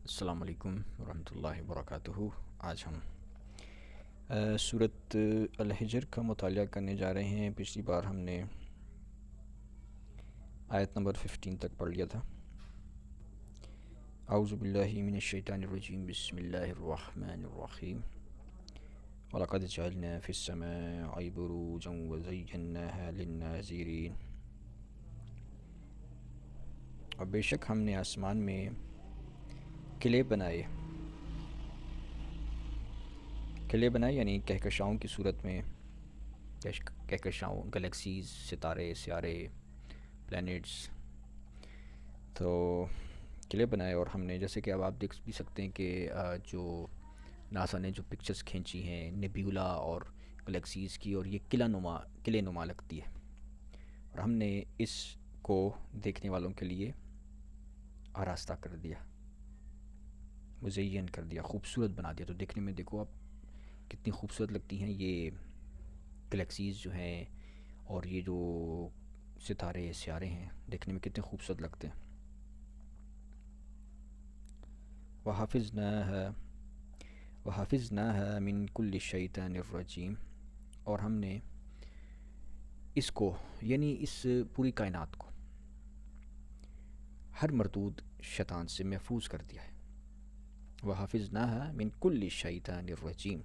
السلام علیکم ورحمۃ اللہ وبرکاتہ۔ آج ہم سورۃ الحجر کا مطالعہ کرنے جا رہے ہیں۔ پچھلی بار ہم نے آیت نمبر 15 تک پڑھ لیا تھا۔ اعوذ باللہ من الشیطان الرجیم، بسم اللہ الرحمن الرحیم۔ وَلَقَدْ جَعَلْنَا فِي السَّمَاءِ بُرُوجًا وَزَيَّنَّاهَا لِلنَّاظِرِينَ۔ اور بے شک ہم نے آسمان میں قلعے بنائے یعنی کہکشاؤں کی صورت میں، کہکشاؤں، گلیکسیز، ستارے، سیارے، پلینٹس، تو قلعے بنائے۔ اور ہم نے، جیسے کہ اب آپ دیکھ بھی سکتے ہیں کہ جو ناسا نے جو پکچرز کھینچی ہیں نیبیولا اور گلیکسیز کی، اور یہ قلعے نما لگتی ہے، اور ہم نے اس کو دیکھنے والوں کے لیے آراستہ کر دیا، مزین کر دیا، خوبصورت بنا دیا۔ تو دیکھنے میں دیکھو آپ کتنی خوبصورت لگتی ہیں یہ گلیکسیز جو ہیں، اور یہ جو ستارے سیارے ہیں دیکھنے میں کتنے خوبصورت لگتے ہیں۔ وَحَفِظْنَاهَا مِن كُلِّ شَيْطَانٍ الرَّجِيمٍ۔ اور ہم نے اس کو، یعنی اس پوری کائنات کو، ہر مردود شیطان سے محفوظ کر دیا ہے۔ وَحَفِظْنَاهَا مِن كُلِّ شَيْطَانٍ الرَّجِيمٍ۔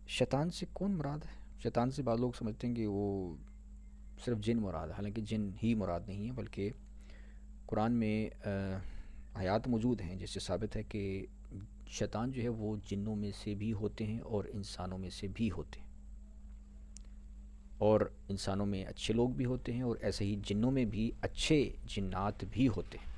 شیطان سے کون مراد ہے؟ شیطان سے بعض لوگ سمجھتے ہیں کہ وہ صرف جن مراد ہے، حالانکہ جن ہی مراد نہیں ہے، بلکہ قرآن میں آیات موجود ہیں جس سے ثابت ہے کہ شیطان جو ہے وہ جنوں میں سے بھی ہوتے ہیں اور انسانوں میں سے بھی ہوتے ہیں، اور انسانوں میں اچھے لوگ بھی ہوتے ہیں، اور ایسے ہی جنوں میں بھی اچھے جنات بھی ہوتے ہیں۔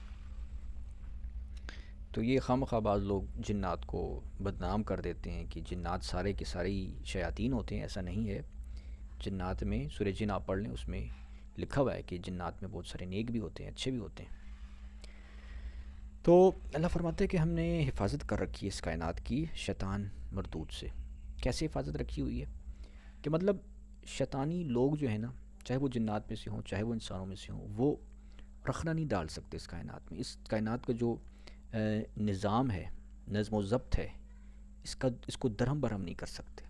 تو یہ خواہ بعض لوگ جنات کو بدنام کر دیتے ہیں کہ جنات سارے کے سارے ہی شیاطین ہوتے ہیں۔ ایسا نہیں ہے۔ جنات میں سورہ جن آپ پڑھ لیں، اس میں لکھا ہوا ہے کہ جنات میں بہت سارے نیک بھی ہوتے ہیں، اچھے بھی ہوتے ہیں۔ تو اللہ فرماتا ہے کہ ہم نے حفاظت کر رکھی ہے اس کائنات کی شیطان مردود سے۔ کیسے حفاظت رکھی ہوئی ہے؟ کہ مطلب شیطانی لوگ جو ہیں نا، چاہے وہ جنات میں سے ہوں چاہے وہ انسانوں میں سے ہوں، وہ رخنہ نہیں ڈال سکتے اس کائنات میں۔ اس کائنات کا جو نظام ہے، نظم و ضبط ہے، اس کو درہم برہم نہیں کر سکتے۔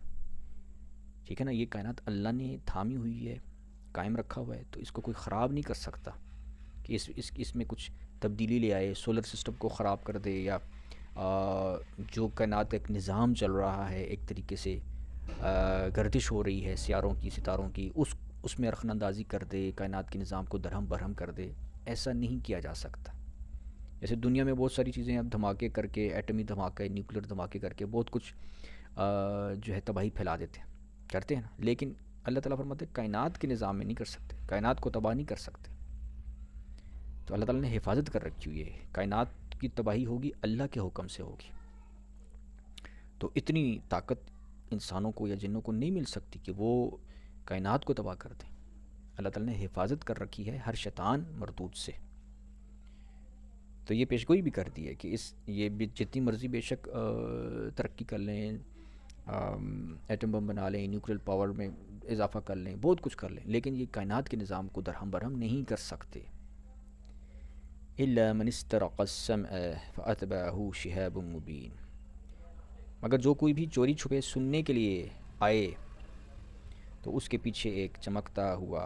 ٹھیک ہے نا؟ یہ کائنات اللہ نے تھامی ہوئی ہے، قائم رکھا ہوا ہے، تو اس کو کوئی خراب نہیں کر سکتا کہ اس میں کچھ تبدیلی لے آئے، سولر سسٹم کو خراب کر دے، یا جو کائنات کا ایک نظام چل رہا ہے، ایک طریقے سے گردش ہو رہی ہے سیاروں کی، ستاروں کی، اس میں رخنہ اندازی کر دے، کائنات کے نظام کو درہم برہم کر دے۔ ایسا نہیں کیا جا سکتا۔ جیسے دنیا میں بہت ساری چیزیں اب دھماکے کر کے، ایٹمی دھماکے، نیوکلیر دھماکے کر کے بہت کچھ جو ہے تباہی پھیلا دیتے ہیں، کرتے ہیں نا، لیکن اللہ تعالیٰ فرماتے ہیں کائنات کے نظام میں نہیں کر سکتے، کائنات کو تباہ نہیں کر سکتے۔ تو اللہ تعالیٰ نے حفاظت کر رکھی ہوئی ہے۔ کائنات کی تباہی ہوگی اللہ کے حکم سے ہوگی۔ تو اتنی طاقت انسانوں کو یا جنوں کو نہیں مل سکتی کہ وہ کائنات کو تباہ کر دیں۔ اللہ تعالیٰ نے حفاظت کر رکھی ہے ہر شیطان مردود سے۔ تو یہ پیشگوئی بھی کر دی ہے کہ یہ بھی جتنی مرضی بے شک ترقی کر لیں، ایٹم بم بنا لیں، نیوکلیر پاور میں اضافہ کر لیں، بہت کچھ کر لیں، لیکن یہ کائنات کے نظام کو درہم برہم نہیں کر سکتے۔ إِلَّا مَنِ اسْتَرَقَ السَّمْعَ فَأَتْبَعَهُ شِهَابٌ مُّبِينٌ۔ مگر جو کوئی بھی چوری چھپے سننے کے لیے آئے تو اس کے پیچھے ایک چمکتا ہوا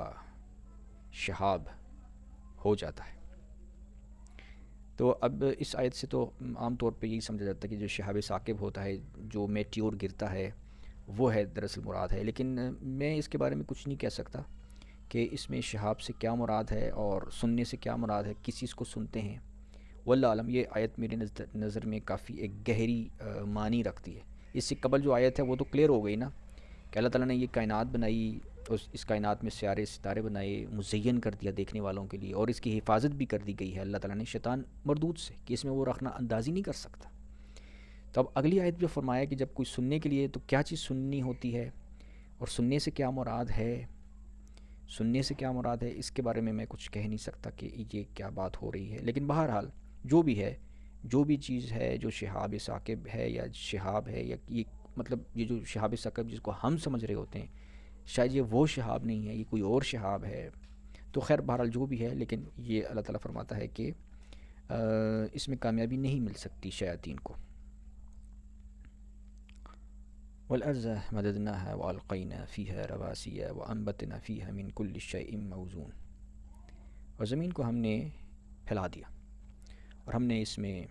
شہاب ہو جاتا ہے۔ تو اب اس آیت سے تو عام طور پہ یہی سمجھا جاتا ہے کہ جو شہاب ثاقب ہوتا ہے، جو میٹیور گرتا ہے، وہ ہے دراصل مراد ہے۔ لیکن میں اس کے بارے میں کچھ نہیں کہہ سکتا کہ اس میں شہاب سے کیا مراد ہے اور سننے سے کیا مراد ہے، کس چیز کو سنتے ہیں۔ واللہ عالم۔ یہ آیت میرے نظر میں کافی ایک گہری معنی رکھتی ہے۔ اس سے قبل جو آیت ہے وہ تو کلیئر ہو گئی نا، کہ اللہ تعالیٰ نے یہ کائنات بنائی، اس کائنات میں سیارے ستارے بنائے، مزین کر دیا دیکھنے والوں کے لیے، اور اس کی حفاظت بھی کر دی گئی ہے اللہ تعالیٰ نے شیطان مردود سے، کہ اس میں وہ رخنہ اندازی نہیں کر سکتا۔ تو اب اگلی آیت جو فرمایا کہ جب کوئی سننے کے لیے، تو کیا چیز سننی ہوتی ہے اور سننے سے کیا مراد ہے، سننے سے کیا مراد ہے، اس کے بارے میں کچھ کہہ نہیں سکتا کہ یہ کیا بات ہو رہی ہے۔ لیکن بہرحال جو بھی ہے، جو بھی چیز ہے جو شہاب ثاقب ہے یا شہاب ہے، یا یہ مطلب یہ جو شہاب ثاقب جس کو ہم سمجھ رہے ہوتے ہیں، شاید یہ وہ شہاب نہیں ہے، یہ کوئی اور شہاب ہے۔ تو خیر بہرحال جو بھی ہے، لیکن یہ اللہ تعالیٰ فرماتا ہے کہ اس میں کامیابی نہیں مل سکتی شیاطین کو۔ والارض مددناها والقینا فیها رواسي وانبتنا فیها من کل شیء موزون، اور زمین کو ہم نے پھیلا دیا اور ہم نے اس میں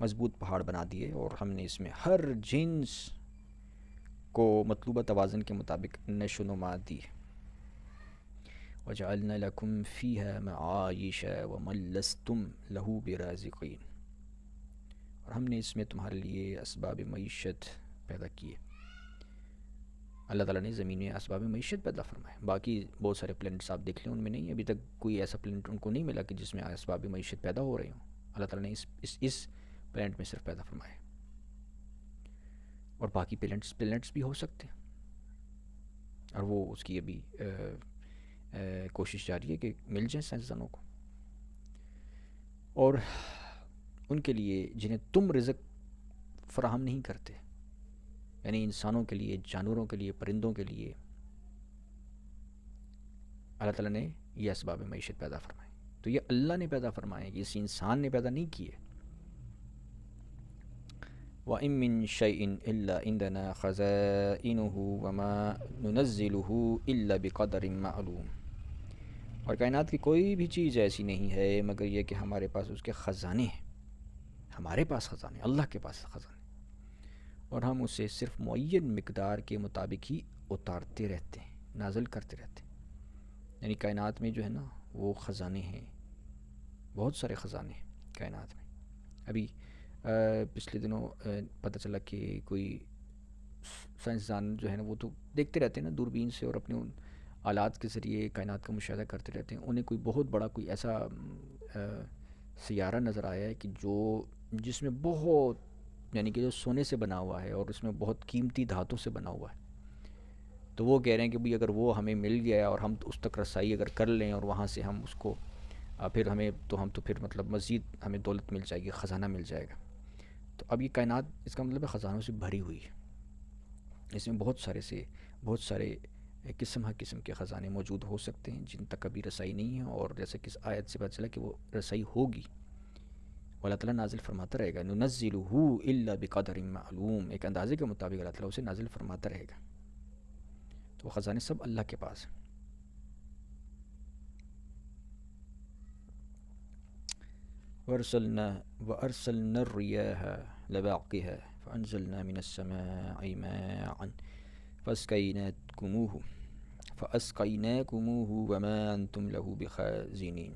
مضبوط پہاڑ بنا دیے، اور ہم نے اس میں ہر جنس کو مطلوبہ توازن کے مطابق نشو و نما دی۔ وجعلنا لکم فیہا معایش ومن لستم لہ برازقین، اور ہم نے اس میں تمہارے لیے اسباب معیشت پیدا کیے۔ اللہ تعالیٰ نے زمین میں اسباب معیشت پیدا فرمائے۔ باقی بہت سارے پلینٹس آپ دیکھ لیں، ان میں نہیں، ابھی تک کوئی ایسا پلینٹ ان کو نہیں ملا کہ جس میں اسباب معیشت پیدا ہو رہے ہوں۔ اللہ تعالیٰ نے اس پلینٹ میں صرف پیدا فرمائے، اور باقی پلینٹس بھی ہو سکتے ہیں، اور وہ اس کی ابھی کوشش جاری ہے کہ مل جائیں سائنسدانوں کو، اور ان کے لیے جنہیں تم رزق فراہم نہیں کرتے، یعنی انسانوں کے لیے، جانوروں کے لیے، پرندوں کے لیے، اللہ تعالیٰ نے یہ اسباب معیشت پیدا فرمائے۔ تو یہ اللہ نے پیدا فرمائے، یہ اسی انسان نے پیدا نہیں کیے۔ وَإِن مِّن شَيْءٍ إِلَّا عِندَنَا خَزَائِنُهُ وَمَا نُنَزِّلُهُ إِلَّا بِقَدَرٍ مَّعْلُومٍ، اور کائنات کی کوئی بھی چیز ایسی نہیں ہے مگر یہ کہ ہمارے پاس اس کے خزانے ہیں، ہمارے پاس خزانے، اللہ کے پاس خزانے، اور ہم اسے صرف معین مقدار کے مطابق ہی اتارتے رہتے ہیں، نازل کرتے رہتے ہیں۔ یعنی کائنات میں جو ہے نا وہ خزانے ہیں، بہت سارے خزانے ہیں کائنات میں۔ ابھی پچھلے دنوں پتہ چلا کہ کوئی سائنسدان جو ہے نا وہ تو دیکھتے رہتے ہیں نا دوربین سے، اور اپنے ان آلات کے ذریعے کائنات کا مشاہدہ کرتے رہتے ہیں۔ انہیں کوئی بہت بڑا کوئی ایسا سیارہ نظر آیا ہے کہ جس میں بہت، یعنی کہ جو سونے سے بنا ہوا ہے اور اس میں بہت قیمتی دھاتوں سے بنا ہوا ہے۔ تو وہ کہہ رہے ہیں کہ بھئی اگر وہ ہمیں مل گیا اور ہم اس تک رسائی اگر کر لیں اور وہاں سے ہم اس کو پھر ہم تو پھر مطلب مزید ہمیں دولت مل جائے گی، خزانہ مل جائے گا۔ تو اب یہ کائنات اس کا مطلب ہے خزانوں سے بھری ہوئی ہے، اس میں بہت سارے قسم ہر قسم کے خزانے موجود ہو سکتے ہیں جن تک ابھی رسائی نہیں ہے، اور جیسے کہ آیت سے پتہ چلا کہ وہ رسائی ہوگی، اللہ تعالیٰ نازل فرماتا رہے گا۔ نُنَزِّلُهُ إِلَّا بِقَدَرٍ مَّعْلُومٍ، ایک اندازے کے مطابق اللہ تعالیٰ اسے نازل فرماتا رہے گا۔ تو وہ خزانے سب اللہ کے پاس ہیں۔ وَأَرْسَلْنَا الرِّيَاحَ لَوَاقِحَ فَأَنزَلْنَا مِنَ السَّمَاءِ مَاءً فَأَسْقَيْنَاكُمُوهُ وَمَا أَنْتُمْ لَهُ بِخَازِنِينَ،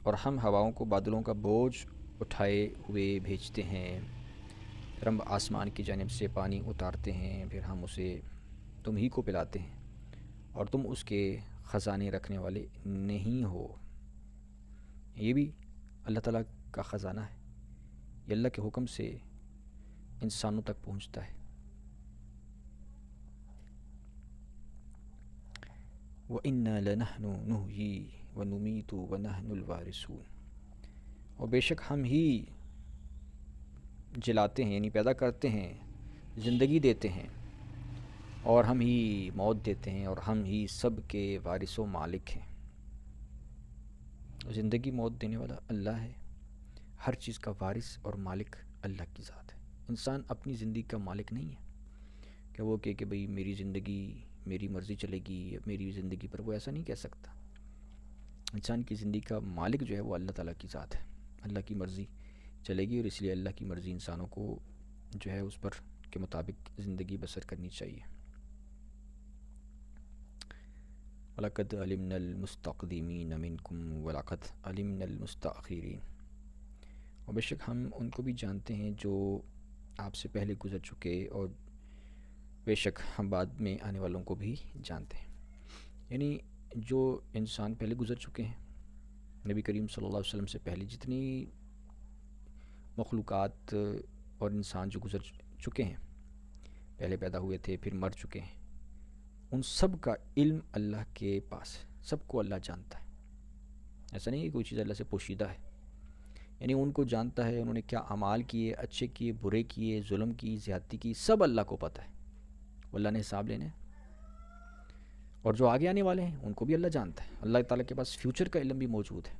اور ہم ہواؤں کو بادلوں کا بوجھ اٹھائے ہوئے بھیجتے ہیں، پھر ہم آسمان کی جانب سے پانی اتارتے ہیں، پھر ہم اسے تم ہی کو پلاتے ہیں، اور تم اس کے خزانے رکھنے والے نہیں ہو۔ یہ بھی اللہ تعالیٰ کا خزانہ ہے، یہ اللہ کے حکم سے انسانوں تک پہنچتا ہے۔ وَإِنَّا لَنَحْنُ نُحْيِي وَنُمِيتُ وَنَحْنُ الْوَارِثُونَ، اور بے شک ہم ہی جلاتے ہیں، یعنی پیدا کرتے ہیں، زندگی دیتے ہیں، اور ہم ہی موت دیتے ہیں، اور ہم ہی سب کے وارث و مالک ہیں۔ زندگی موت دینے والا اللہ ہے، ہر چیز کا وارث اور مالک اللہ کی ذات ہے۔ انسان اپنی زندگی کا مالک نہیں ہے کہ وہ کہے کہ بھئی میری زندگی میری مرضی چلے گی، میری زندگی پر، وہ ایسا نہیں کہہ سکتا۔ انسان کی زندگی کا مالک جو ہے وہ اللہ تعالیٰ کی ذات ہے، اللہ کی مرضی چلے گی، اور اس لیے اللہ کی مرضی انسانوں کو جو ہے اس پر کے مطابق زندگی بسر کرنی چاہیے۔ وَلَقَدْ عَلِمْنَا الْمُسْتَقْدِمِينَ مِنْكُمْ وَلَقَدْ عَلِمْنَا الْمُسْتَأْخِرِينَ، اور بے شک ہم ان کو بھی جانتے ہیں جو آپ سے پہلے گزر چکے، اور بے شک ہم بعد میں آنے والوں کو بھی جانتے ہیں۔ یعنی جو انسان پہلے گزر چکے ہیں، نبی کریم صلی اللہ علیہ وسلم سے پہلے جتنی مخلوقات اور انسان جو گزر چکے ہیں، پہلے پیدا ہوئے تھے پھر مر چکے ہیں، ان سب کا علم اللہ کے پاس ہے، سب کو اللہ جانتا ہے۔ ایسا نہیں ہے کہ کوئی چیز اللہ سے پوشیدہ ہے، یعنی ان کو جانتا ہے، انہوں نے کیا اعمال کیے، اچھے کیے، برے کیے، ظلم کی، زیادتی کی، سب اللہ کو پتہ ہے، وہ اللہ نے حساب لینا ہے۔ اور جو آگے آنے والے ہیں ان کو بھی اللہ جانتا ہے، اللہ تعالیٰ کے پاس فیوچر کا علم بھی موجود ہے۔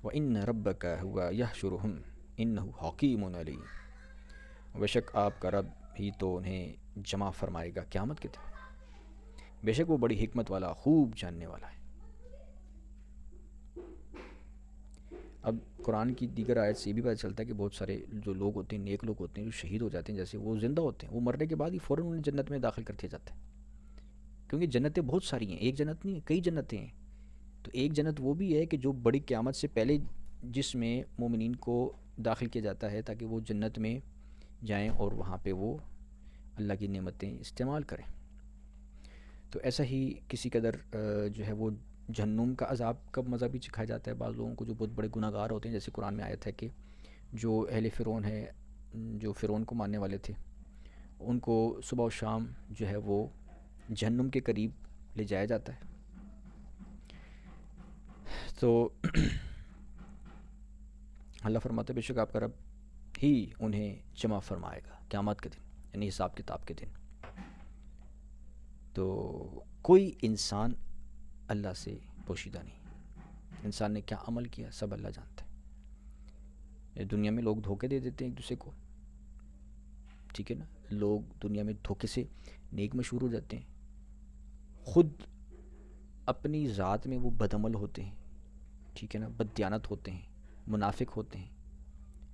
وَإِنَّ رَبَّكَ هُوَ يَحْشُرُهُمْ إِنَّهُ حَكِيمٌ عَلِيمٌ، بے شک آپ کا رب ہی تو انہیں جمع فرمائے گا قیامت کے دن، بے شک وہ بڑی حکمت والا، خوب جاننے والا ہے۔ اب قرآن کی دیگر آیت سے یہ بھی پتہ چلتا ہے کہ بہت سارے جو لوگ ہوتے ہیں، نیک لوگ ہوتے ہیں، جو شہید ہو جاتے ہیں، جیسے وہ زندہ ہوتے ہیں، وہ مرنے کے بعد ہی فوراً انہیں جنت میں داخل کر دیا جاتا ہے، کیونکہ جنتیں بہت ساری ہیں، ایک جنت نہیں ہے، کئی جنتیں ہیں۔ تو ایک جنت وہ بھی ہے کہ جو بڑی قیامت سے پہلے جس میں مومنین کو داخل کیا جاتا ہے تاکہ وہ جنت میں جائیں اور وہاں پہ وہ اللہ کی نعمتیں استعمال کریں۔ تو ایسا ہی کسی قدر جو ہے وہ جہنم کا عذاب کا مزہ بھی چکھایا جاتا ہے بعض لوگوں کو جو بہت بڑے گناہ گار ہوتے ہیں، جیسے قرآن میں آیت ہے کہ جو اہل فرعون ہے، جو فرعون کو ماننے والے تھے، ان کو صبح و شام جو ہے وہ جہنم کے قریب لے جایا جاتا ہے۔ تو اللہ فرماتا ہے بے شک آپ کا رب ہی انہیں جمع فرمائے گا قیامت کے دن، یعنی حساب کتاب کے دن۔ تو کوئی انسان اللہ سے پوشیدہ نہیں، انسان نے کیا عمل کیا سب اللہ جانتا ہے۔ دنیا میں لوگ دھوکے دے دیتے ہیں ایک دوسرے کو، ٹھیک ہے نا، لوگ دنیا میں دھوکے سے نیک مشہور ہو جاتے ہیں، خود اپنی ذات میں وہ بدعمل ہوتے ہیں، ٹھیک ہے نا، بددیانت ہوتے ہیں، منافق ہوتے ہیں،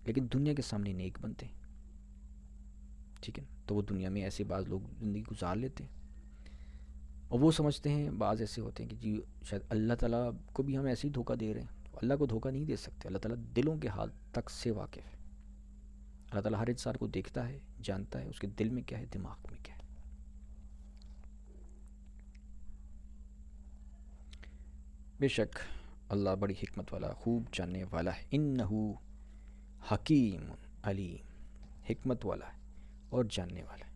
لیکن دنیا کے سامنے نیک بنتے ہیں، ٹھیک ہے نا۔ تو وہ دنیا میں ایسے بعض لوگ زندگی گزار لیتے ہیں، اور وہ سمجھتے ہیں، بعض ایسے ہوتے ہیں کہ جی شاید اللہ تعالیٰ کو بھی ہم ایسے ہی دھوکہ دے رہے ہیں۔ تو اللہ کو دھوکہ نہیں دے سکتے، اللہ تعالیٰ دلوں کے حال تک سے واقف ہے۔ اللہ تعالیٰ ہر انسان کو دیکھتا ہے، جانتا ہے اس کے دل میں کیا ہے، دماغ میں کیا ہے۔ بے شک اللہ بڑی حکمت والا، خوب جاننے والا ہے۔ انہو حکیم علیم، حکمت والا ہے اور جاننے والا ہے۔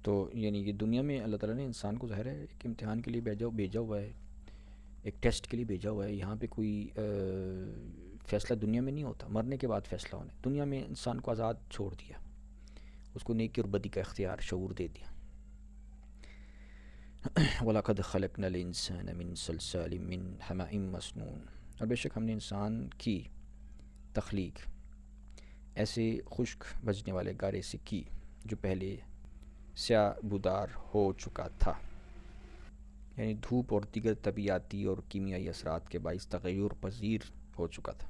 تو یعنی کہ دنیا میں اللہ تعالیٰ نے انسان کو ظاہر ہے ایک امتحان کے لیے بھیجا ہوا ہے، ایک ٹیسٹ کے لیے بھیجا ہوا ہے۔ یہاں پہ کوئی فیصلہ دنیا میں نہیں ہوتا، مرنے کے بعد فیصلہ ہونے۔ دنیا میں انسان کو آزاد چھوڑ دیا، اس کو نیکی اور بدی کا اختیار، شعور دے دیا۔ وَلَقَدْ خَلَقْنَا الْإِنسَانَ مِنْ صَلْصَالٍ مِّنْ حَمَإٍ مَّسْنُونٍ، اور بے شک ہم نے انسان کی تخلیق ایسے خشک بجنے والے گارے سے کی جو پہلے سیاہ بودار ہو چکا تھا، یعنی دھوپ اور دیگر طبیعیاتی اور کیمیائی اثرات کے باعث تغیر پذیر ہو چکا تھا۔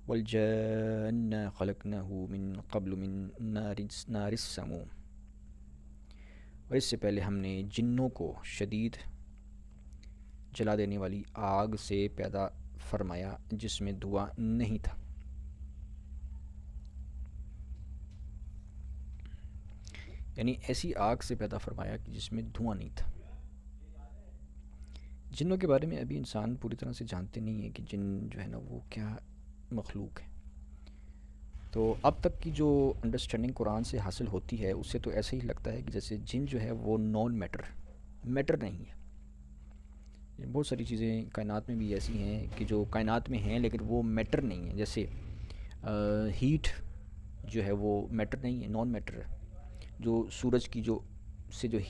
وَالْجَانَّ خَلَقْنَاهُ مِن قَبْلُ مِن نَارِ السَّمُومِ، اور اس سے پہلے ہم نے جنوں کو شدید جلا دینے والی آگ سے پیدا فرمایا جس میں دھواں نہیں تھا۔ یعنی ایسی آگ سے پیدا فرمایا کہ جس میں دھواں نہیں تھا۔ جنوں کے بارے میں ابھی انسان پوری طرح سے جانتے نہیں ہیں کہ جن جو ہے نا وہ کیا مخلوق ہے۔ تو اب تک کی جو انڈرسٹینڈنگ قرآن سے حاصل ہوتی ہے اس سے تو ایسا ہی لگتا ہے کہ جیسے جن جو ہے وہ نان میٹر نہیں ہے۔ بہت ساری چیزیں کائنات میں بھی ایسی ہیں کہ جو کائنات میں ہیں لیکن وہ میٹر نہیں ہیں، جیسے ہیٹ جو ہے وہ میٹر نہیں ہے، نان میٹر ہے۔ جو سورج کی جو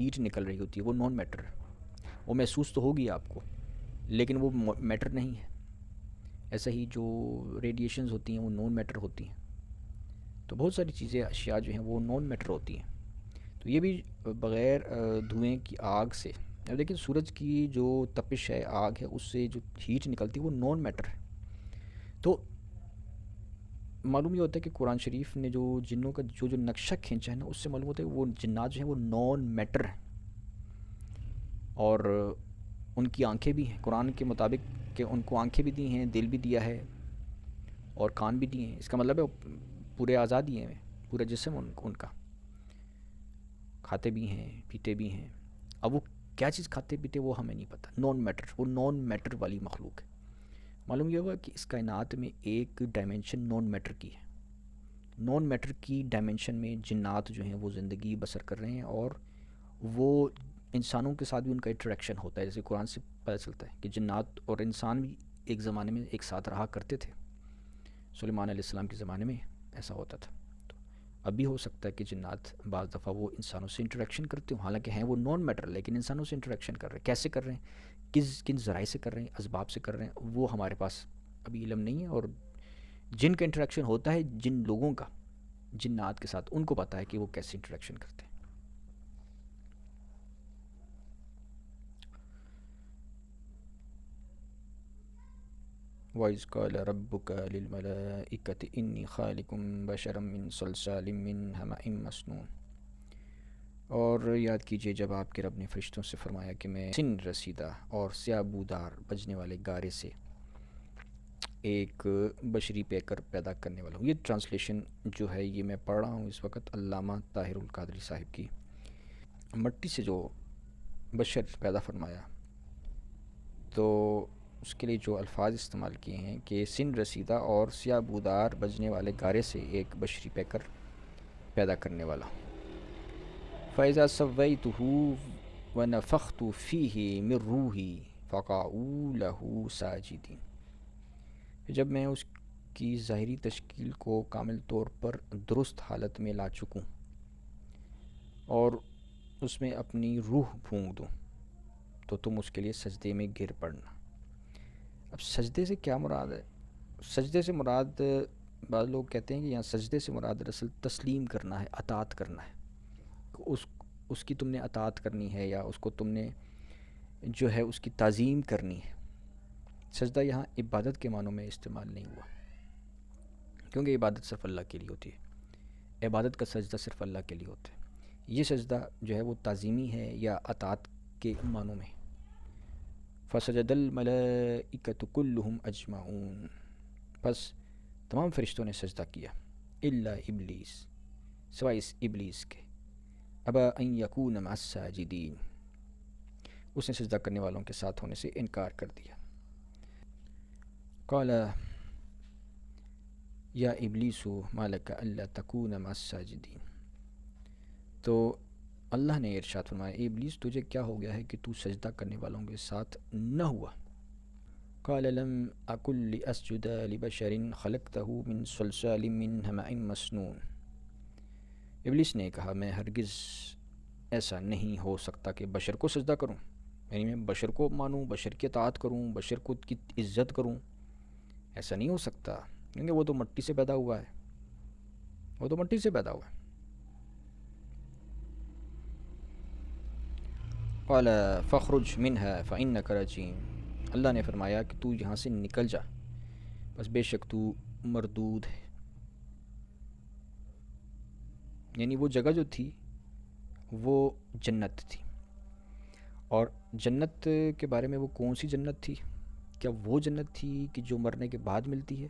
ہیٹ نکل رہی ہوتی ہے وہ نان میٹر ہے، وہ محسوس تو ہوگی آپ کو لیکن وہ میٹر نہیں ہے۔ ایسا ہی جو ریڈیشنز ہوتی ہیں وہ نان میٹر ہوتی ہیں۔ تو بہت ساری چیزیں، اشیاء جو ہیں وہ نان میٹر ہوتی ہیں۔ تو یہ بھی بغیر دھوئیں کی آگ سے، اب لیکن سورج کی جو تپش ہے، آگ ہے، اس سے جو ہیٹ نکلتی ہے وہ نان میٹر ہے۔ تو معلوم یہ ہوتا ہے کہ قرآن شریف نے جو جنوں کا جو نقشہ کھینچا ہے نا، اس سے معلوم ہوتا ہے کہ وہ جنات جو ہیں وہ نان میٹر ہیں، اور ان کی آنکھیں بھی ہیں قرآن کے مطابق کہ ان کو آنکھیں بھی دی ہیں، دل بھی دیا ہے اور کان بھی دیے ہیں۔ اس کا مطلب ہے پورے آزاد ہی ہیں، پورا جسم ان کا، کھاتے بھی ہیں پیتے بھی ہیں۔ اب وہ کیا چیز کھاتے پیتے وہ ہمیں نہیں پتہ، نان میٹر، وہ نان میٹر والی مخلوق ہے۔ معلوم یہ ہوا کہ اس کائنات میں ایک ڈائمنشن نان میٹر کی ہے، نان میٹر کی ڈائمنشن میں جنات جو ہیں وہ زندگی بسر کر رہے ہیں، اور وہ انسانوں کے ساتھ بھی ان کا انٹریکشن ہوتا ہے، جیسے قرآن سے پتہ چلتا ہے کہ جنات اور انسان بھی ایک زمانے میں ایک ساتھ رہا کرتے تھے۔ سلیمان علیہ السلام کے زمانے میں ایسا ہوتا تھا۔ اب بھی ہو سکتا ہے کہ جنات بعض دفعہ وہ انسانوں سے انٹریکشن کرتے ہوں، حالانکہ ہیں وہ نان میٹر، لیکن انسانوں سے انٹریکشن کر رہے ہیں. کیسے کر رہے ہیں، کن ذرائع سے کر رہے ہیں، اسباب سے کر رہے ہیں، وہ ہمارے پاس ابھی علم نہیں ہے. اور جن کا انٹریکشن ہوتا ہے جن لوگوں کا جنات کے ساتھ، ان کو پتہ ہے کہ وہ کیسے انٹریکشن کرتے ہیں. وَإِذْ قَالَ رَبُّكَ لِلْمَلَائِكَةِ إِنِّي خَالِقٌ بَشَرًا مِّن صَلْصَالٍ مِّن حَمَإٍ مَّسْنُونٍ. اور یاد کیجئے جب آپ کے رب نے فرشتوں سے فرمایا کہ میں سن رسیدہ اور سیاہ بودار بجنے والے گارے سے ایک بشری پیکر پیدا کرنے والا ہوں. یہ ٹرانسلیشن جو ہے یہ میں پڑھ رہا ہوں اس وقت علامہ طاہر القادری صاحب کی. مٹی سے جو بشر پیدا فرمایا تو اس کے لیے جو الفاظ استعمال کیے ہیں کہ سن رسیدہ اور سیاہ بودار بجنے والے گارے سے ایک بشری پیکر پیدا کرنے والا ہوں. فَإِذَا سَوَّيْتُهُ وَنَفَخْتُ فِيهِ مِن رُّوحِي فَقَعُوا لَهُ سَاجِدِينَ. جب میں اس کی ظاہری تشکیل کو کامل طور پر درست حالت میں لا چکوں اور اس میں اپنی روح پھونک دوں تو تم اس کے لیے سجدے میں گر پڑنا. اب سجدے سے کیا مراد ہے؟ سجدے سے مراد بعض لوگ کہتے ہیں کہ یہاں سجدے سے مراد دراصل تسلیم کرنا ہے، اطاعت کرنا ہے. اس کی تم نے اطاعت کرنی ہے یا اس کو تم نے جو ہے اس کی تعظیم کرنی ہے. سجدہ یہاں عبادت کے معنوں میں استعمال نہیں ہوا، کیونکہ عبادت صرف اللہ کے لیے ہوتی ہے. عبادت کا سجدہ صرف اللہ کے لیے ہوتا ہے. یہ سجدہ جو ہے وہ تعظیمی ہے یا اطاعت کے معنوں میں. فَسَجَدَ الْمَلَائِكَةُ كُلُّهُمْ أَجْمَعُونَ. پس تمام فرشتوں نے سجدہ کیا الا ابلیس، سوائے اس ابلیس کے. ابا ان یکون مع الساجدین، اس نے سجدہ کرنے والوں کے ساتھ ہونے سے انکار کر دیا. قال یا ابلیس ما لک الا تکون مع الساجدین. تو اللہ نے ارشاد فرمایا اے ابلیس تجھے کیا ہو گیا ہے کہ تو سجدہ کرنے والوں کے ساتھ نہ ہوا. قال لم اکن لاسجد لبشر خلقته من صلصال من حمأ مسنون. ابلیس نے کہا میں ہرگز ایسا نہیں ہو سکتا کہ بشر کو سجدہ کروں، یعنی میں بشر کو مانوں، بشر کی اطاعت کروں، بشر کو کی عزت کروں. ایسا نہیں ہو سکتا کیونکہ وہ تو مٹی سے پیدا ہوا ہے، وہ تو مٹی سے پیدا ہوا ہے. قال فاخرج منها فإنك رجيم. اللہ نے فرمایا کہ تو یہاں سے نکل جا، بس بے شک تو مردود ہے. یعنی وہ جگہ جو تھی وہ جنت تھی. اور جنت کے بارے میں وہ کون سی جنت تھی؟ کیا وہ جنت تھی کہ جو مرنے کے بعد ملتی ہے،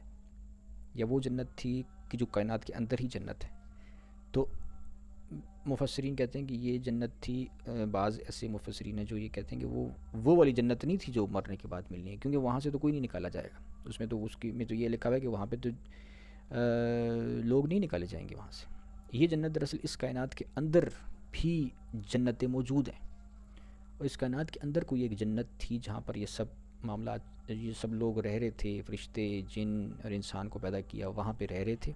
یا وہ جنت تھی کہ جو کائنات کے اندر ہی جنت ہے؟ تو مفسرین کہتے ہیں کہ یہ جنت تھی. بعض ایسے مفسرین ہیں جو یہ کہتے ہیں کہ وہ والی جنت نہیں تھی جو مرنے کے بعد ملنی ہے، کیونکہ وہاں سے تو کوئی نہیں نکالا جائے گا. اس میں تو یہ لکھا ہوا ہے کہ وہاں پہ تو لوگ نہیں نکالے جائیں گے وہاں سے. یہ جنت دراصل اس کائنات کے اندر بھی جنتیں موجود ہیں، اور اس کائنات کے اندر کوئی ایک جنت تھی جہاں پر یہ سب معاملات، یہ سب لوگ رہ رہے تھے، فرشتے جن اور انسان کو پیدا کیا وہاں پہ رہ رہے تھے،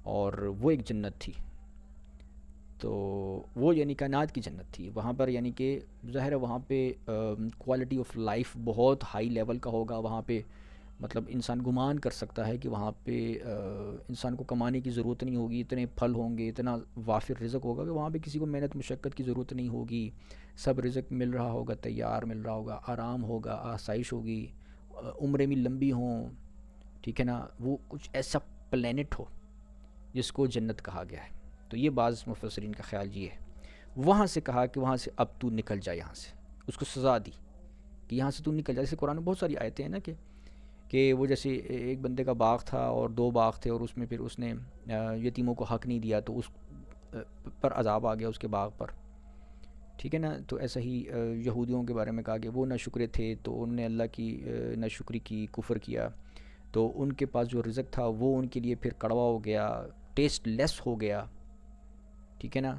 اور وہ ایک جنت تھی. تو وہ یعنی کائنات کی جنت تھی. وہاں پر یعنی کہ ظاہر ہے وہاں پہ کوالٹی آف لائف بہت ہائی لیول کا ہوگا. وہاں پہ مطلب انسان گمان کر سکتا ہے کہ وہاں پہ انسان کو کمانے کی ضرورت نہیں ہوگی، اتنے پھل ہوں گے، اتنا وافر رزق ہوگا کہ وہاں پہ کسی کو محنت مشقت کی ضرورت نہیں ہوگی. سب رزق مل رہا ہوگا، تیار مل رہا ہوگا، آرام ہوگا، آسائش ہوگی، عمریں بھی لمبی ہوں. ٹھیک ہے نا، وہ کچھ ایسا پلینٹ ہو جس کو جنت کہا گیا ہے. تو یہ بعض مفسرین کا خیال یہ ہے. وہاں سے کہا کہ وہاں سے اب تو نکل جا، یہاں سے اس کو سزا دی کہ یہاں سے تو نکل جا. جیسے قرآن میں بہت ساری آیتیں ہیں نا کہ وہ جیسے ایک بندے کا باغ تھا اور 2 باغ تھے، اور اس میں پھر اس نے یتیموں کو حق نہیں دیا تو اس پر عذاب آ گیا اس کے باغ پر. ٹھیک ہے نا. تو ایسا ہی یہودیوں کے بارے میں کہا کہ وہ ناشکرے تھے تو انہوں نے اللہ کی ناشکری کی، کفر کیا، تو ان کے پاس جو رزق تھا وہ ان کے لیے پھر کڑوا ہو گیا، ٹیسٹ لیس ہو گیا. ٹھیک ہے نا.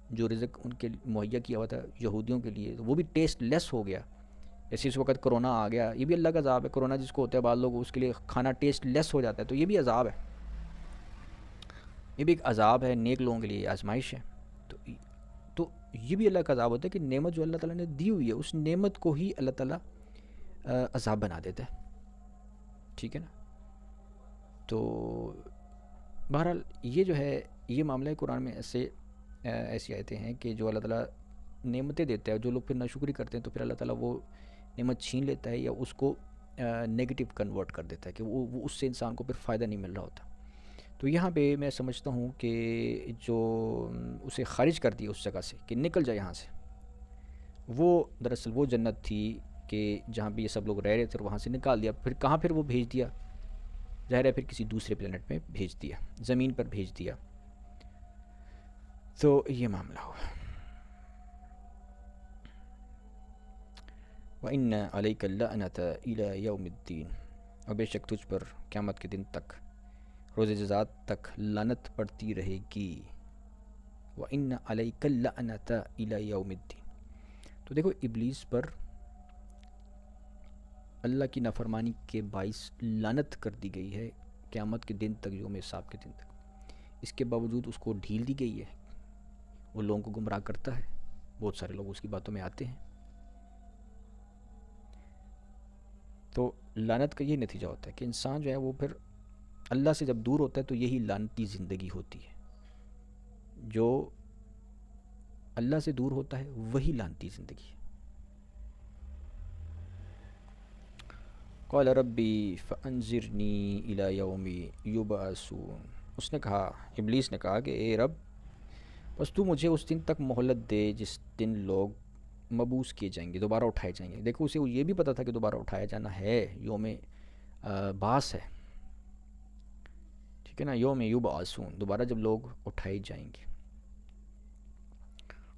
جو رزق ان کے مہیا کیا ہوا تھا یہودیوں کے لیے وہ بھی ٹیسٹ لیس ہو گیا. جیسے اس وقت کرونا آ گیا، یہ بھی اللہ کا عذاب ہے. کرونا جس کو ہوتا ہے بعض لوگ اس کے لیے کھانا ٹیسٹ لیس ہو جاتا ہے، تو یہ بھی عذاب ہے. یہ بھی ایک عذاب ہے، نیک لوگوں کے لیے آزمائش ہے۔ تو یہ بھی اللہ کا عذاب ہوتا ہے کہ نعمت جو اللہ تعالیٰ نے دی ہوئی ہے اس نعمت کو ہی اللہ تعالیٰ عذاب بنا دیتا ہے، ٹھیک ہے نا۔ تو بہرحال یہ جو ہے یہ معاملہ ہے، قرآن میں ایسی آیتیں ہیں کہ جو اللہ تعالیٰ نعمتیں دیتا ہے، جو لوگ پھر ناشکری کرتے ہیں تو پھر اللہ تعالیٰ وہ نعمت چھین لیتا ہے یا اس کو نیگیٹو کنورٹ کر دیتا ہے کہ وہ اس سے انسان کو پھر فائدہ نہیں مل رہا ہوتا۔ تو یہاں پہ میں سمجھتا ہوں کہ جو اسے خارج کر دیا اس جگہ سے کہ نکل جائے یہاں سے، وہ دراصل وہ جنت تھی کہ جہاں پہ یہ سب لوگ رہ رہے تھے اور وہاں سے نکال دیا۔ پھر وہ بھیج دیا، ظاہر ہے پھر کسی دوسرے پلینٹ میں بھیج دیا، زمین پر بھیج دیا۔ تو یہ معاملہ ہوا۔ وَإِنَّ عَلَيْكَ اللَّعْنَةَ إِلَى يَوْمِ الدِّينِ، اور بے شک تجھ پر قیامت کے دن تک، روز جزات تک لعنت پڑتی رہے گی۔ وَإِنَّ عَلَيْكَ اللَّعْنَةَ إِلَى يَوْمِ الدِّينِ۔ تو دیکھو ابلیس پر اللہ کی نافرمانی کے باعث لعنت کر دی گئی ہے قیامت کے دن تک، یوم حساب کے دن تک۔ اس کے باوجود اس کو ڈھیل دی گئی ہے، وہ لوگوں کو گمراہ کرتا ہے، بہت سارے لوگ اس کی باتوں میں آتے ہیں۔ تو لعنت کا یہ نتیجہ ہوتا ہے کہ انسان جو ہے وہ پھر اللہ سے جب دور ہوتا ہے تو یہی لعنتی زندگی ہوتی ہے۔ جو اللہ سے دور ہوتا ہے وہی لعنتی زندگی ہے۔ قال ربی فانظرنی الی یوم یبعثون، اس نے کہا، ابلیس نے کہا کہ اے رب بس تو مجھے اس دن تک مہلت دے جس دن لوگ مبعوث کیے جائیں گے، دوبارہ اٹھائے جائیں گے۔ دیکھو اسے یہ بھی پتہ تھا کہ دوبارہ اٹھایا جانا ہے، یوم بعث ہے، ٹھیک ہے نا، یوم یبعثون، دوبارہ جب لوگ اٹھائے جائیں گے۔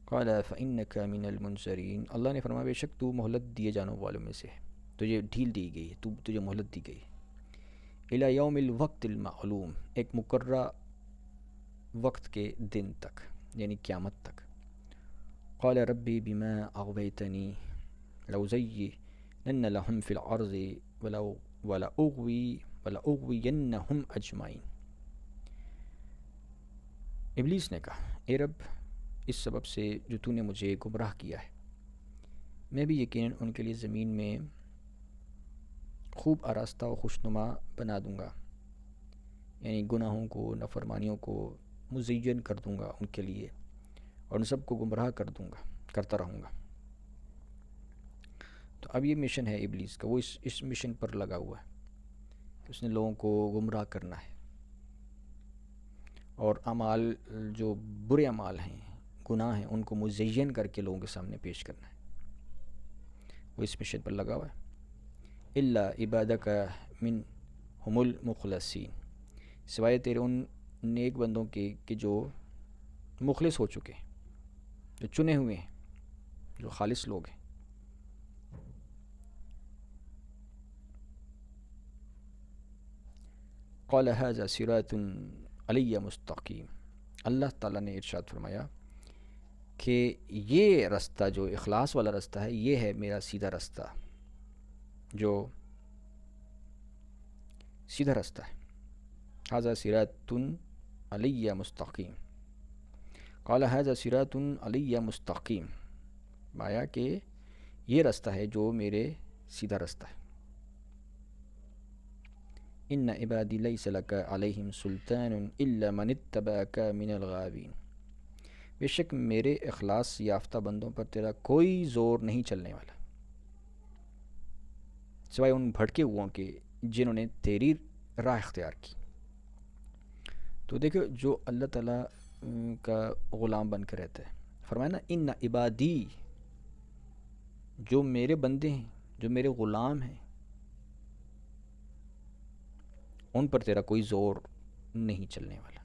قال فإنک من المنظرین، اللہ نے فرمایا بے شک تو مہلت دیے جانے والوں میں سے ہے، تجھے ڈھیل دی گئی ہے، تجھے مہلت دی گئی ہے۔ الی یوم الوقت المعلوم، ایک مقررہ وقت کے دن تک، یعنی قیامت تک۔ قال ربی بما اغویتنی لأزینن لهم فی الارض ولأغوینہم اجمعین۔ ابلیس نے کہا، اے رب اس سبب سے جو تو نے مجھے گمراہ کیا ہے، میں بھی یقیناً ان کے لیے زمین میں خوب آراستہ و خوشنما بنا دوں گا، یعنی گناہوں کو، نافرمانیوں کو مزین کر دوں گا ان کے لیے، اور ان سب کو گمراہ کرتا رہوں گا۔ تو اب یہ مشن ہے ابلیس کا، وہ اس مشن پر لگا ہوا ہے کہ اس نے لوگوں کو گمراہ کرنا ہے، اور اعمال جو برے اعمال ہیں، گناہ ہیں، ان کو مزین کر کے لوگوں کے سامنے پیش کرنا ہے، وہ اس مشن پر لگا ہوا ہے۔ الا عبادک منہم المخلصین، سوائے تیرے ان نیک بندوں کے کہ جو مخلص ہو چکے ہیں، جو چنے ہوئے ہیں، جو خالص لوگ ہیں۔ قال ھذا صراط علی مستقیم، اللہ تعالیٰ نے ارشاد فرمایا کہ یہ رستہ جو اخلاص والا رستہ ہے، یہ ہے میرا سیدھا رستہ، جو سیدھا رستہ ہے۔ ھذا صراط علی مستقیم، قال ھذا صراط علی مستقیم، مایا کہ یہ رستہ ہے جو میرے سیدھا رستہ ہے۔ ان عبادی لیس لک علیہم سلطان الا من اتبعک من الغاوین، بے شک میرے اخلاص یافتہ بندوں پر تیرا کوئی زور نہیں چلنے والا، سوائے ان بھٹکے ہوں کے جنہوں نے تیری راہ اختیار کی۔ تو دیکھو جو اللہ تعالیٰ کا غلام بن کے رہتا ہے، فرمایا نا ان عبادی، جو میرے بندے ہیں، جو میرے غلام ہیں، ان پر تیرا کوئی زور نہیں چلنے والا۔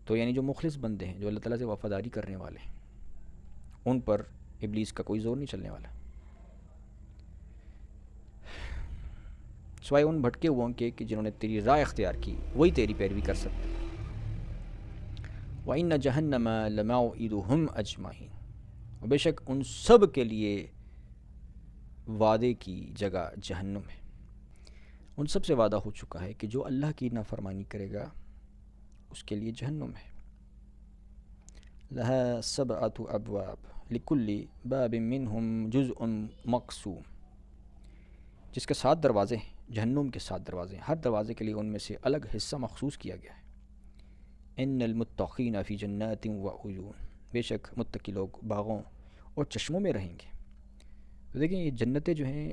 تو یعنی جو مخلص بندے ہیں، جو اللہ تعالیٰ سے وفاداری کرنے والے ہیں، ان پر ابلیس کا کوئی زور نہیں چلنے والا، سوائے ان بھٹکے ہوں کے کہ جنہوں نے تیری راہ اختیار کی، وہی تیری پیروی کر سکتے۔ وَإِنَّ جَهَنَّمَ لَمَوْعِدُهُمْ أَجْمَعِينَ، اور بے شک ان سب کے لیے وعدے کی جگہ جہنم ہے۔ ان سب سے وعدہ ہو چکا ہے کہ جو اللہ کی نافرمانی کرے گا اس کے لیے جہنم ہے۔ لہا سبعۃ ابواب لکل باب منہم جزء مقسوم، جس کے 7 دروازے ہیں، جہنم کے 7 دروازے ہیں، ہر دروازے کے لیے ان میں سے الگ حصہ مخصوص کیا گیا ہے۔ ان المتقین فی جنات و عیون، بے شک متقی لوگ باغوں اور چشموں میں رہیں گے۔ تو دیکھیں یہ جنتیں جو ہیں،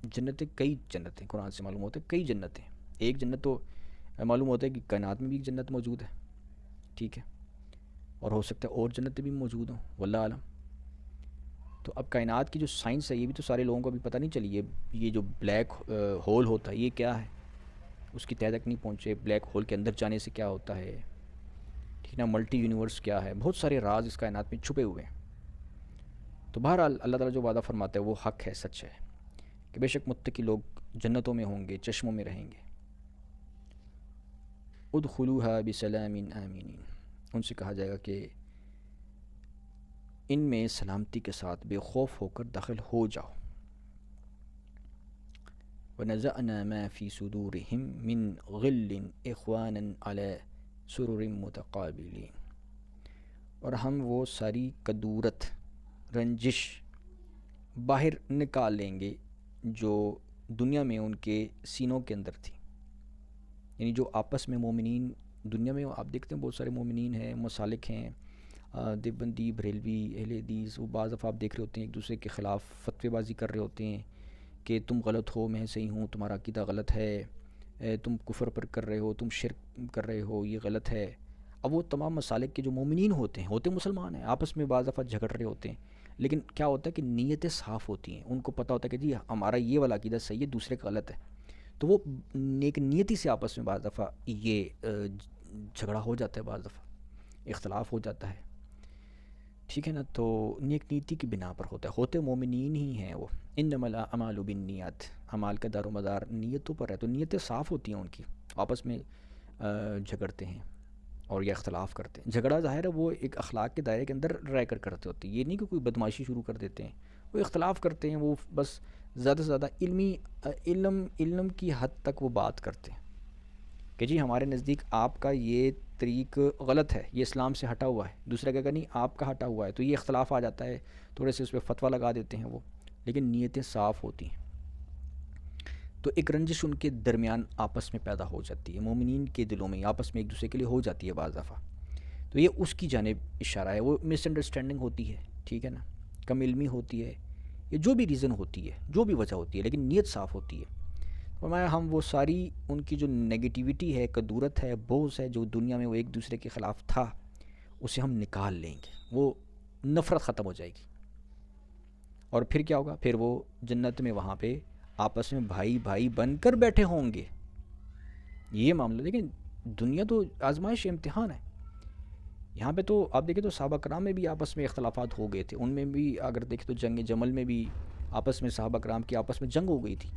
جنتیں کئی جنتیں قرآن سے معلوم ہوتا ہے، کئی جنتیں، ایک جنت تو معلوم ہوتا ہے کہ کائنات میں بھی ایک جنت موجود ہے، ٹھیک ہے، اور ہو سکتا ہے اور جنتیں بھی موجود ہوں، واللہ عالم۔ تو اب کائنات کی جو سائنس ہے یہ بھی تو سارے لوگوں کو ابھی پتہ نہیں چلی ہے، یہ جو بلیک ہول ہوتا ہے یہ کیا ہے، اس کی تہ تک نہیں پہنچے، بلیک ہول کے اندر جانے سے کیا ہوتا ہے، ٹھیک نا، ملٹی یونیورس کیا ہے، بہت سارے راز اس کائنات میں چھپے ہوئے ہیں۔ تو بہرحال اللہ تعالیٰ جو وعدہ فرماتا ہے وہ حق ہے، سچ ہے، کہ بے شک متقی لوگ جنتوں میں ہوں گے، چشموں میں رہیں گے۔ ادخلوها بسلام آمینین، ان سے کہا جائے گا کہ ان میں سلامتی کے ساتھ بے خوف ہو کر داخل ہو جاؤ۔ وَنَزَعْنَا مَا فِي صُدُورِهِم مِّن غِلٍّ إِخْوَانًا عَلَى سُرُرٍ مُتَقَابِلِينَ، اور ہم وہ ساری کدورت، رنجش باہر نکال لیں گے جو دنیا میں ان کے سینوں کے اندر تھی، یعنی جو آپس میں مومنین دنیا میں آپ دیکھتے ہیں بہت سارے مومنین ہیں، مسالک ہیں، دیوبندی، بریلوی، اہل حدیث، وہ بعض دفعہ آپ دیکھ رہے ہوتے ہیں ایک دوسرے کے خلاف فتوی بازی کر رہے ہوتے ہیں کہ تم غلط ہو میں صحیح ہوں، تمہارا عقیدہ غلط ہے، تم کفر پر کر رہے ہو، تم شرک کر رہے ہو، یہ غلط ہے۔ اب وہ تمام مسالک کے جو مومنین ہوتے مسلمان ہیں، آپس میں بعض دفعہ جھگڑ رہے ہوتے ہیں، لیکن کیا ہوتا ہے کہ نیتیں صاف ہوتی ہیں، ان کو پتہ ہوتا ہے کہ جی ہمارا یہ والا عقیدہ صحیح ہے، دوسرے کا غلط ہے، تو وہ نیک نیتی سے آپس میں بعض دفعہ یہ جھگڑا ہو جاتا ہے، بعض دفعہ اختلاف ہو جاتا ہے، ٹھیک ہے نا، تو نیک نیتی کی بنا پر ہوتے مومنین ہی ہیں وہ۔ انما الاعمال بالنیات، اعمال کا دار و مدار نیتوں پر ہے، تو نیتیں صاف ہوتی ہیں ان کی، آپس میں جھگڑتے ہیں اور یہ اختلاف کرتے ہیں۔ جھگڑا ظاہر ہے وہ ایک اخلاق کے دائرے کے اندر رہ کر کرتے ہوتے ہیں، یہ نہیں کہ کوئی بدمعاشی شروع کر دیتے ہیں، وہ اختلاف کرتے ہیں، وہ بس زیادہ سے زیادہ علم کی حد تک وہ بات کرتے ہیں کہ جی ہمارے نزدیک آپ کا یہ طریق غلط ہے، یہ اسلام سے ہٹا ہوا ہے، دوسرا کہا نہیں آپ کا ہٹا ہوا ہے، تو یہ اختلاف آ جاتا ہے، تھوڑے سے اس پہ فتویٰ لگا دیتے ہیں وہ، لیکن نیتیں صاف ہوتی ہیں، تو ایک رنجش ان کے درمیان آپس میں پیدا ہو جاتی ہے، مومنین کے دلوں میں آپس میں ایک دوسرے کے لیے ہو جاتی ہے بعض دفعہ، تو یہ اس کی جانب اشارہ ہے، وہ مس انڈرسٹینڈنگ ہوتی ہے، ٹھیک ہے نا، کم علمی ہوتی ہے، یہ جو بھی ریزن ہوتی ہے، جو بھی وجہ ہوتی ہے، لیکن نیت صاف ہوتی ہے۔ فرمایا ہم وہ ساری ان کی جو نیگیٹیوٹی ہے، کدورت ہے، بغض ہے، جو دنیا میں وہ ایک دوسرے کے خلاف تھا، اسے ہم نکال لیں گے، وہ نفرت ختم ہو جائے گی، اور پھر کیا ہوگا، پھر وہ جنت میں وہاں پہ آپس میں بھائی بھائی بن کر بیٹھے ہوں گے۔ یہ معاملہ، لیکن دنیا تو آزمائش امتحان ہے، یہاں پہ تو آپ دیکھیں تو صحابہ کرام میں بھی آپس میں اختلافات ہو گئے تھے، ان میں بھی اگر دیکھیں تو جنگ جمل میں بھی آپس میں صحابہ کرام کی آپس میں جنگ ہو گئی تھی،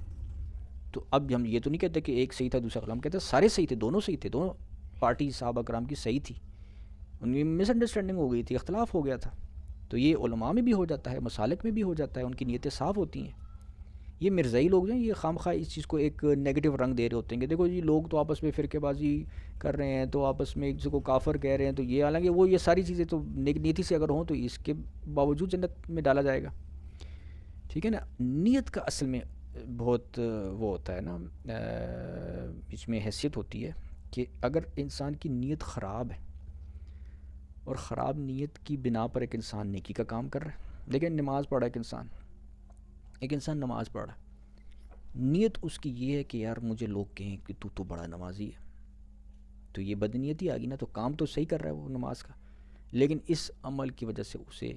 تو اب ہم یہ تو نہیں کہتے کہ ایک صحیح تھا دوسرا غلط، ہم کہتے ہیں سارے صحیح تھے، دونوں صحیح تھے، دونوں پارٹی صحابہ کرام کی صحیح تھی، ان میں مس انڈرسٹینڈنگ ہو گئی تھی، اختلاف ہو گیا تھا، تو یہ علماء میں بھی ہو جاتا ہے، مسالک میں بھی ہو جاتا ہے، ان کی نیتیں صاف ہوتی ہیں۔ یہ مرزائی لوگ جو ہیں یہ خام خواہ اس چیز کو ایک نیگیٹو رنگ دے رہے ہوتے ہیں کہ دیکھو جی لوگ تو آپس میں فرقے بازی کر رہے ہیں، تو آپس میں ایک دوسرے کو کافر کہہ رہے ہیں، تو یہ حالانکہ وہ یہ ساری چیزیں تو نیک نیتی سے اگر ہوں تو اس کے باوجود جنت میں ڈالا جائے گا، ٹھیک ہے نا۔ نیت کا اصل میں بہت وہ ہوتا ہے نا، اس میں حیثیت ہوتی ہے کہ اگر انسان کی نیت خراب ہے اور خراب نیت کی بنا پر ایک انسان نیکی کا کام کر رہا ہے، لیکن نماز پڑھ رہا ہے ایک انسان نماز پڑھ رہا ہے، نیت اس کی یہ ہے کہ یار مجھے لوگ کہیں کہ تو بڑا نمازی ہے، تو یہ بدنیتی آ گئی نا، تو کام تو صحیح کر رہا ہے وہ نماز کا، لیکن اس عمل کی وجہ سے اسے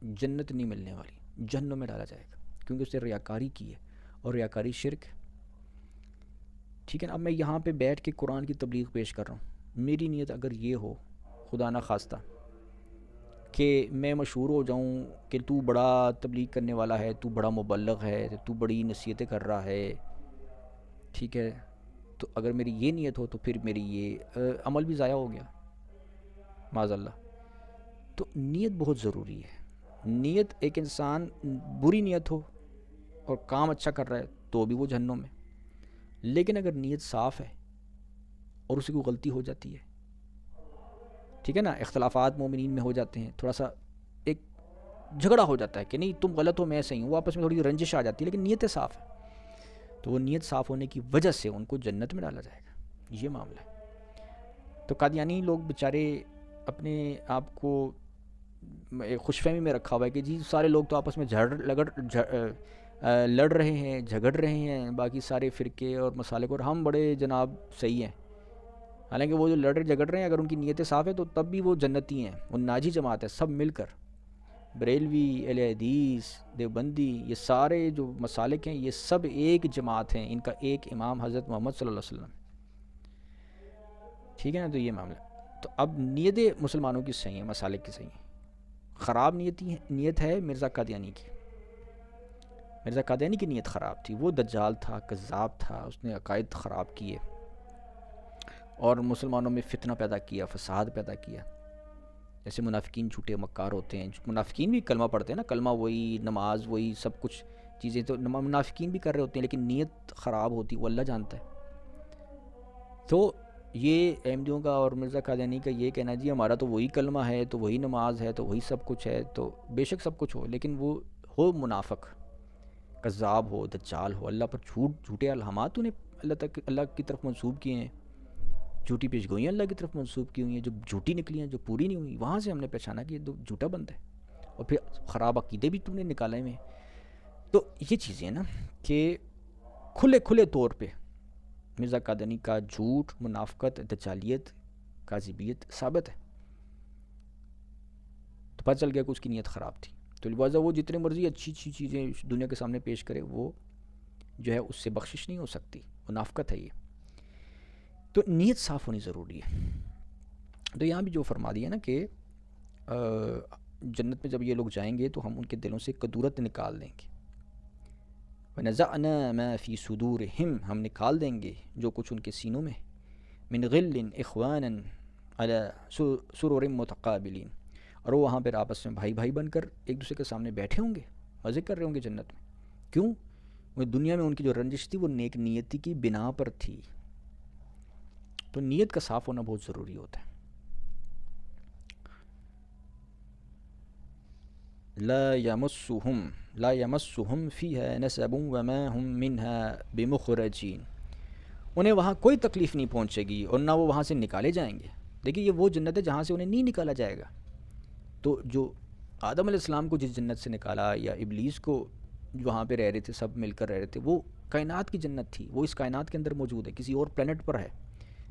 جنت نہیں ملنے والی، جہنم میں ڈالا جائے گا، کیونکہ اسے ریاکاری کی ہے، اور ریاکاری شرک ہے، ٹھیک ہے نا۔ اب میں یہاں پہ بیٹھ کے قرآن کی تبلیغ پیش کر رہا ہوں، میری نیت اگر یہ ہو خدا نہ خواستہ کہ میں مشہور ہو جاؤں کہ تو بڑا تبلیغ کرنے والا ہے، تو بڑا مبلغ ہے، تو بڑی نصیحتیں کر رہا ہے، ٹھیک ہے، تو اگر میری یہ نیت ہو تو پھر میری یہ عمل بھی ضائع ہو گیا معاذ اللہ۔ تو نیت بہت ضروری ہے، نیت ایک انسان بری نیت ہو اور کام اچھا کر رہا ہے تو بھی وہ جہنم میں، لیکن اگر نیت صاف ہے اور اسے کوئی غلطی ہو جاتی ہے ٹھیک ہے نا، اختلافات مومنین میں ہو جاتے ہیں، تھوڑا سا ایک جھگڑا ہو جاتا ہے کہ نہیں تم غلط ہو میں صحیح ہوں، وہ آپس میں تھوڑی رنجش آ جاتی ہے، لیکن نیتیں صاف ہے، تو وہ نیت صاف ہونے کی وجہ سے ان کو جنت میں ڈالا جائے گا، یہ معاملہ ہے۔ تو قادیانی لوگ بیچارے اپنے آپ کو ایک خوش فہمی میں رکھا ہوا ہے کہ جی سارے لوگ تو آپس میں لڑ رہے ہیں، جھگڑ رہے ہیں، باقی سارے فرقے اور مسالک، اور ہم بڑے جناب صحیح ہیں۔ حالانکہ وہ جو لڑ رہے جھگڑ رہے ہیں اگر ان کی نیتیں صاف ہے تو تب بھی وہ جنتی ہیں، وہ ناجی جماعت ہے، سب مل کر بریلوی، اہل حدیث، دیوبندی، یہ سارے جو مسالک ہیں یہ سب ایک جماعت ہیں، ان کا ایک امام حضرت محمد صلی اللہ علیہ وسلم، ٹھیک ہے نا۔ تو یہ معاملہ، تو اب نیتیں مسلمانوں کی صحیح ہیں، مسالک کی صحیح ہیں، خراب نیت ہے مرزا قادیانی کی۔ مرزا قادیانی کی نیت خراب تھی، وہ دجال تھا، کذاب تھا، اس نے عقائد خراب کیے اور مسلمانوں میں فتنہ پیدا کیا، فساد پیدا کیا۔ جیسے منافقین جھوٹے مکار ہوتے ہیں، منافقین بھی کلمہ پڑھتے ہیں نا، کلمہ وہی، نماز وہی، سب کچھ چیزیں تو منافقین بھی کر رہے ہوتے ہیں، لیکن نیت خراب ہوتی، وہ اللہ جانتا ہے۔ تو یہ احمدیوں کا اور مرزا قادیانی کا یہ کہنا جی ہمارا تو وہی کلمہ ہے، تو وہی نماز ہے، تو وہی سب کچھ ہے، تو بے شک سب کچھ ہو، لیکن وہ ہو منافق، کذاب ہو، دجال ہو، اللہ پر جھوٹے الہامات انہیں اللہ کی طرف منسوب کیے ہیں، جھوٹی پیشگوئیاں اللہ کی طرف منسوب کی ہوئی ہیں جو جھوٹی نکلی ہیں، جو پوری نہیں ہوئی، وہاں سے ہم نے پہچانا کہ یہ جھوٹا بند ہے، اور پھر خراب عقیدے بھی تم نے نکالے ہوئے ہیں۔ تو یہ چیزیں ہیں نا کہ کھلے طور پہ مرزا قادیانی کا جھوٹ، منافقت، دجالیت، کاذبیت ثابت ہے، تو پتہ چل گیا کہ اس کی نیت خراب تھی۔ تو لہٰذا وہ جتنے مرضی اچھی چیزیں دنیا کے سامنے پیش کرے، وہ جو ہے اس سے بخشش نہیں ہو سکتی، منافقت ہے یہ۔ تو نیت صاف ہونی ضروری ہے۔ تو یہاں بھی جو فرما دیا نا کہ جنت میں جب یہ لوگ جائیں گے تو ہم ان کے دلوں سے کدورت نکال دیں گے، وَنَزَعْنَا مَا فِي صُدُورِهِمْ، ہم نکال دیں گے جو کچھ ان کے سینوں میں، مِنْ غِلٍّ إِخْوَانًا عَلَى سُرُرٍ مُتَقَابِلِينَ، اور وہ وہاں پہ آپس میں بھائی بن کر ایک دوسرے کے سامنے بیٹھے ہوں گے، مزے کر رہے ہوں گے جنت میں۔ کیوں؟ وہ دنیا میں ان کی جو رنجش تھی وہ نیک نیتی کی بنا پر تھی، تو نیت کا صاف ہونا بہت ضروری ہوتا ہے۔ لا يمسهم فيها نسب وما هم منها بمخرجين، انہیں وہاں کوئی تکلیف نہیں پہنچے گی اور نہ وہ وہاں سے نکالے جائیں گے۔ دیکھیے یہ وہ جنت ہے جہاں سے انہیں نہیں نکالا جائے گا۔ تو جو آدم علیہ السلام کو جس جنت سے نکالا، یا ابلیس کو وہاں پہ رہ رہے تھے، سب مل کر رہ رہے تھے، وہ کائنات کی جنت تھی، وہ اس کائنات کے اندر موجود ہے، کسی اور پلینٹ پر ہے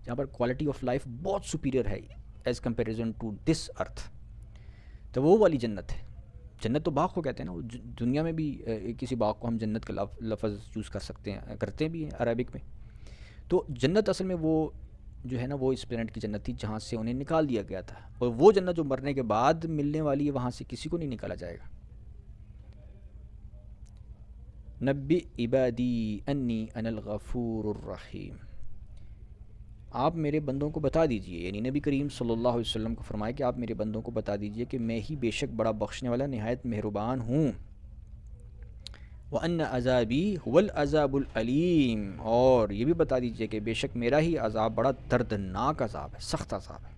جہاں پر کوالٹی آف لائف بہت سپیریئر ہے ایز کمپیریزن ٹو دس ارتھ، تو وہ والی جنت ہے۔ جنت تو باغ کو کہتے ہیں نا، دنیا میں بھی کسی باغ کو ہم جنت کا لفظ یوز کر سکتے ہیں، کرتے بھی ہیں عربک میں۔ تو جنت اصل میں وہ جو ہے نا وہ اس پلینٹ کی جنت تھی جہاں سے انہیں نکال دیا گیا تھا، اور وہ جنت جو مرنے کے بعد ملنے والی ہے وہاں سے کسی کو نہیں نکالا جائے گا۔ نبی عبادی انی انا الغفور الرحیم، آپ میرے بندوں کو بتا دیجئے، یعنی نبی کریم صلی اللہ علیہ وسلم کو فرمائے کہ آپ میرے بندوں کو بتا دیجئے کہ میں ہی بے شک بڑا بخشنے والا نہایت مہربان ہوں، وَأَنَّ عَذَابِي هُوَ الْعَذَابُ الْأَلِيمُ، اور یہ بھی بتا دیجئے کہ بے شک میرا ہی عذاب بڑا دردناک عذاب ہے، سخت عذاب ہے۔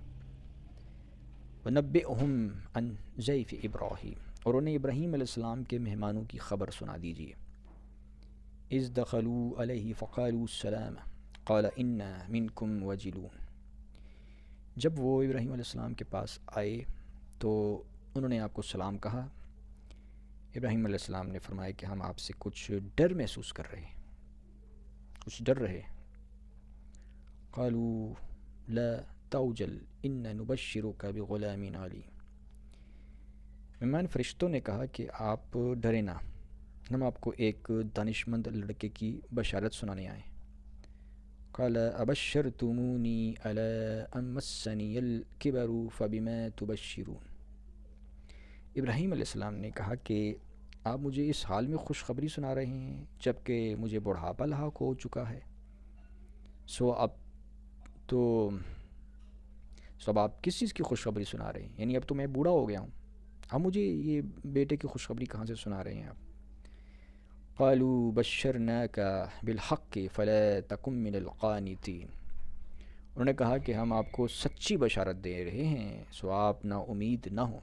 وَنَبِّئْهُمْ عَنْ ضَيْفِ إِبْرَاهِيمَ، اور انہیں ابراہیم علیہ السلام کے مہمانوں کی خبر سنا دیجئے۔ اِذْ دَخَلُوا عَلَيْهِ فَقَالُوا السَّلَامَ قَالَ إِنَّا مِنْكُمْ وَجِلُونَ، جب وہ ابراہیم علیہ السلام کے پاس آئے تو انہوں نے آپ کو سلام کہا۔ ابراہیم علیہ السلام نے فرمایا کہ ہم آپ سے کچھ ڈر محسوس کر رہے ہیں، کچھ ڈر رہے۔ قالوا لا توجل ان نبشرک بغلام علیم، مہمان فرشتوں نے کہا کہ آپ ڈرے نہ، ہم آپ کو ایک دانشمند لڑکے کی بشارت سنانے آئے۔ قال ابشرتمونی علی ان مسنی الکبر فبما تبشرون، ابراہیم علیہ السلام نے کہا کہ آپ مجھے اس حال میں خوشخبری سنا رہے ہیں جب کہ مجھے بڑھاپا لاحق ہو چکا ہے، اب آپ کس چیز کی خوشخبری سنا رہے ہیں؟ یعنی اب تو میں بوڑھا ہو گیا ہوں، اب مجھے یہ بیٹے کی خوشخبری کہاں سے سنا رہے ہیں آپ؟ قالوا بشرناک بالحق فلا تکن من القانتین، انہوں نے کہا کہ ہم آپ کو سچی بشارت دے رہے ہیں، سو آپ نا امید نہ ہوں۔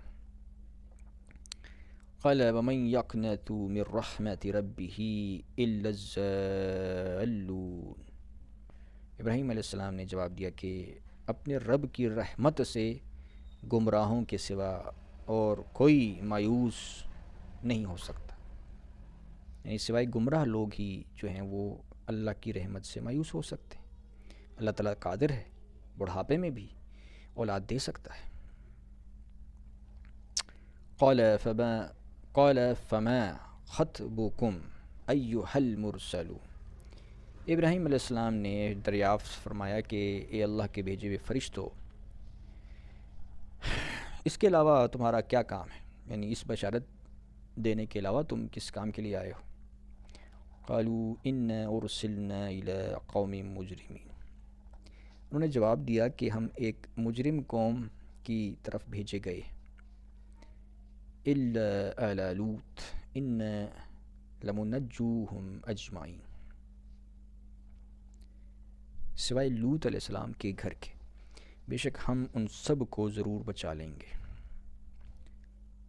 قال ومن يقنط من رحمت ربه الا الضالون۔ ابراہیم علیہ السلام نے جواب دیا کہ اپنے رب کی رحمت سے گمراہوں کے سوا اور کوئی مایوس نہیں ہو سکتا، یعنی سوائے گمراہ لوگ ہی جو ہیں وہ اللہ کی رحمت سے مایوس ہو سکتے ہیں۔ اللہ تعالیٰ قادر ہے بڑھاپے میں بھی اولاد دے سکتا ہے۔ قال فما خطبكم ایھا المرسلون۔ ابراہیم علیہ السلام نے دریافت فرمایا کہ اے اللہ کے بھیجے ہوئے فرشتوں، اس کے علاوہ تمہارا کیا کام ہے، یعنی اس بشارت دینے کے علاوہ تم کس کام کے لیے آئے ہو؟ قالوا انا ارسلنا الى قوم مجرمین۔ انہوں نے جواب دیا کہ ہم ایک مجرم قوم کی طرف بھیجے گئے، الا آل لوط انا لمنجوہم اجمعین، سوائے لوط علیہ السلام کے گھر کے، بے شک ہم ان سب کو ضرور بچا لیں گے۔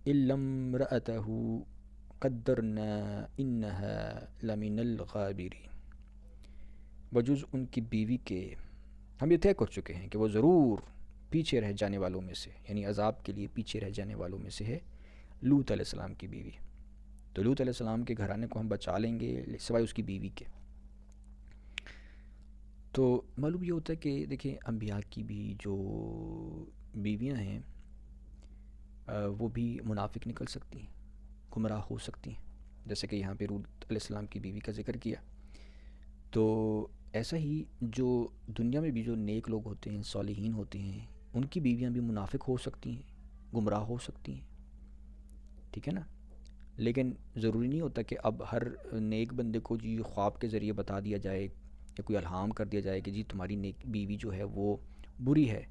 الا امرأتہ قدرنا انہا لمن الغابرین، بجز ان کی بیوی کے ہم یہ طے کر چکے ہیں کہ وہ ضرور پیچھے رہ جانے والوں میں سے، یعنی عذاب کے لیے پیچھے رہ جانے والوں میں سے ہے لوط علیہ السلام کی بیوی۔ تو لوط علیہ السلام کے گھرانے کو ہم بچا لیں گے سوائے اس کی بیوی کے۔ تو معلوم یہ ہوتا ہے کہ دیکھیں انبیاء کی بھی جو بیویاں ہیں وہ بھی منافق نکل سکتی ہیں، گمراہ ہو سکتی ہیں، جیسے کہ یہاں پہ لوط علیہ السلام کی بیوی کا ذکر کیا۔ تو ایسا ہی جو دنیا میں بھی جو نیک لوگ ہوتے ہیں، صالحین ہوتے ہیں، ان کی بیویاں بھی منافق ہو سکتی ہیں، گمراہ ہو سکتی ہیں، ٹھیک ہے نا؟ لیکن ضروری نہیں ہوتا کہ اب ہر نیک بندے کو جی خواب کے ذریعے بتا دیا جائے یا کوئی الہام کر دیا جائے کہ جی تمہاری نیک بیوی جو ہے وہ بری ہے،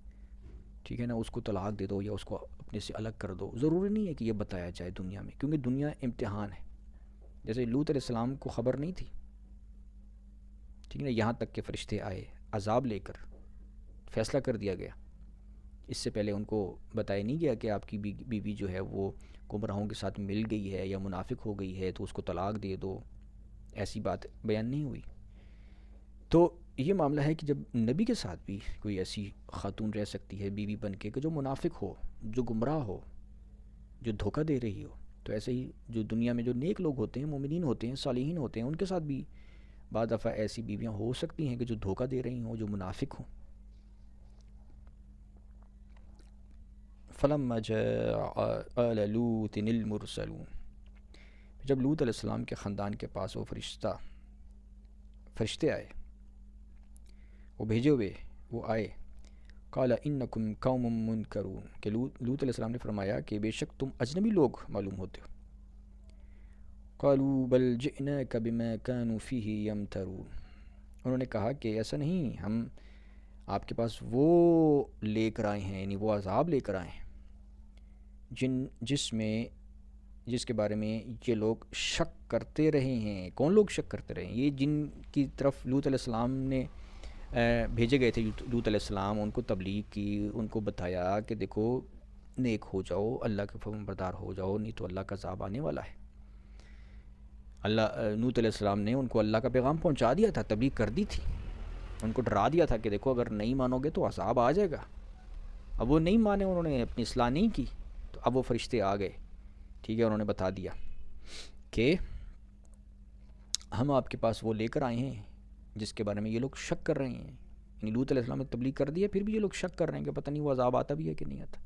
ٹھیک ہے نا، اس کو طلاق دے دو یا اس کو اپنے سے الگ کر دو۔ ضروری نہیں ہے کہ یہ بتایا جائے دنیا میں، کیونکہ دنیا امتحان ہے۔ جیسے لوط علیہ السلام کو خبر نہیں تھی، ٹھیک ہے نا، یہاں تک کہ فرشتے آئے عذاب لے کر، فیصلہ کر دیا گیا، اس سے پہلے ان کو بتایا نہیں گیا کہ آپ کی بیوی جو ہے وہ گمراہوں کے ساتھ مل گئی ہے یا منافق ہو گئی ہے تو اس کو طلاق دے دو، ایسی بات بیان نہیں ہوئی۔ تو یہ معاملہ ہے کہ جب نبی کے ساتھ بھی کوئی ایسی خاتون رہ سکتی ہے بیوی بن کے کہ جو منافق ہو، جو گمراہ ہو، جو دھوکہ دے رہی ہو، تو ایسے ہی جو دنیا میں جو نیک لوگ ہوتے ہیں، مومنین ہوتے ہیں، صالحین ہوتے ہیں، ان کے ساتھ بھی بعض دفعہ ایسی بیویاں ہو سکتی ہیں کہ جو دھوکہ دے رہی ہوں، جو منافق ہوں۔ فلما جاء آل لوط المرسلون، جب لوط علیہ السلام کے خاندان کے پاس وہ فرشتے آئے، وہ بھیجے ہوئے وہ آئے، قال انکم قوم منکرون، کہ لوط علیہ السلام نے فرمایا کہ بے شک تم اجنبی لوگ معلوم ہوتے ہو۔ قالوا بل جئناک بما كانوا فيه يمترون، انہوں نے کہا کہ ایسا نہیں، ہم آپ کے پاس وہ لے کر آئے ہیں، یعنی وہ عذاب لے کر آئے ہیں جس کے بارے میں یہ لوگ شک کرتے رہے ہیں۔ کون لوگ شک کرتے رہے ہیں؟ یہ جن کی طرف لوط علیہ السلام نے بھیجے گئے تھے، لوط علیہ السلام، ان کو تبلیغ کی، ان کو بتایا کہ دیکھو نیک ہو جاؤ، اللہ کے فرمان بردار ہو جاؤ، نہیں تو اللہ کا عذاب آنے والا ہے۔ لوط علیہ السلام نے ان کو اللہ کا پیغام پہنچا دیا تھا، تبلیغ کر دی تھی، ان کو ڈرا دیا تھا کہ دیکھو اگر نہیں مانو گے تو عذاب آ جائے گا۔ اب وہ نہیں مانے، انہوں نے اپنی اصلاح نہیں کی، تو اب وہ فرشتے آ گئے، ٹھیک ہے، انہوں نے بتا دیا کہ ہم آپ کے پاس وہ لے کر آئے ہیں جس کے بارے میں یہ لوگ شک کر رہے ہیں۔ یعنی لوط علیہ السلام نے تبلیغ کر دیا، پھر بھی یہ لوگ شک کر رہے ہیں کہ پتہ نہیں وہ عذاب آتا بھی ہے کہ نہیں آتا،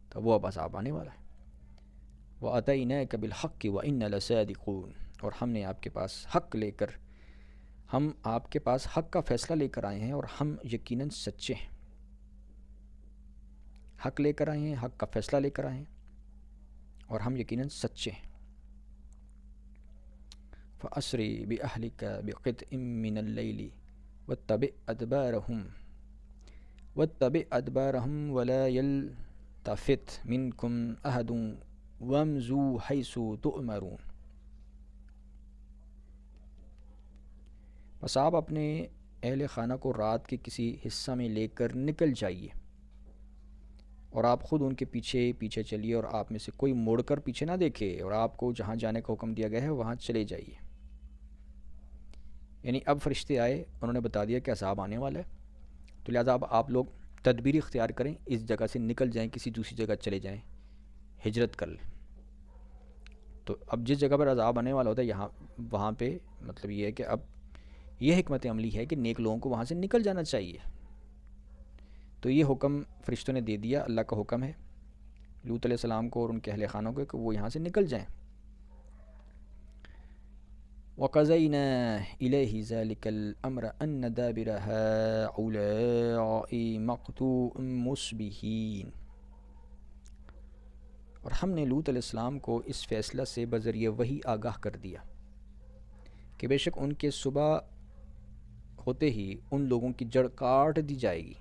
تو وہ اب عذاب آنے والا ہے۔ وَأَتَيْنَاكَ بِالْحَقِّ وَإِنَّا لَصَادِقُونَ، اور ہم نے آپ کے پاس حق لے کر، ہم آپ کے پاس حق کا فیصلہ لے کر آئے ہیں اور ہم یقیناً سچے ہیں۔ حق لے کر آئے ہیں، حق کا فیصلہ لے کر آئے ہیں اور ہم یقیناً سچے ہیں۔ فَأَسْرِ بِأَهْلِكَ بِقِطْعٍ مِّنَ اللَّيْلِ وَاتَّبِعْ أَدْبَارَهُمْ وَلَا يَلْتَفِتْ مِنْكُمْ أَحَدٌ وَامْضُوا حَيْثُ تُؤْمَرُونَ، بس آپ اپنے اہل خانہ کو رات کے کسی حصہ میں لے کر نکل جائیے اور آپ خود ان کے پیچھے پیچھے چلیے، اور آپ میں سے کوئی مڑ کر پیچھے نہ دیکھے، اور آپ کو جہاں جانے کا حکم دیا گیا ہے وہاں چلے جائیے۔ یعنی اب فرشتے آئے، انہوں نے بتا دیا کہ عذاب آنے والا ہے، تو لہٰذا اب آپ لوگ تدبیر اختیار کریں، اس جگہ سے نکل جائیں، کسی دوسری جگہ چلے جائیں، ہجرت کر لیں۔ تو اب جس جگہ پر عذاب آنے والا ہوتا ہے یہاں وہاں پہ مطلب یہ ہے کہ اب یہ حکمت عملی ہے کہ نیک لوگوں کو وہاں سے نکل جانا چاہیے۔ تو یہ حکم فرشتوں نے دے دیا، اللہ کا حکم ہے لوط علیہ السلام کو اور ان کے اہل خانوں کو کہ وہ یہاں سے نکل جائیں۔ وَقَضَيْنَا إِلَيْهِ ذَلِكَ الْأَمْرَ أَنَّ دَابِرَ هَٰؤُلَاءِ مَقْطُوعٌ مُّصْبِحِينَ، اور ہم نے لوط علیہ السلام کو اس فیصلہ سے بذریعہ وحی آگاہ کر دیا کہ بے شک ان کے صبح ہوتے ہی ان لوگوں کی جڑ کاٹ دی جائے گی۔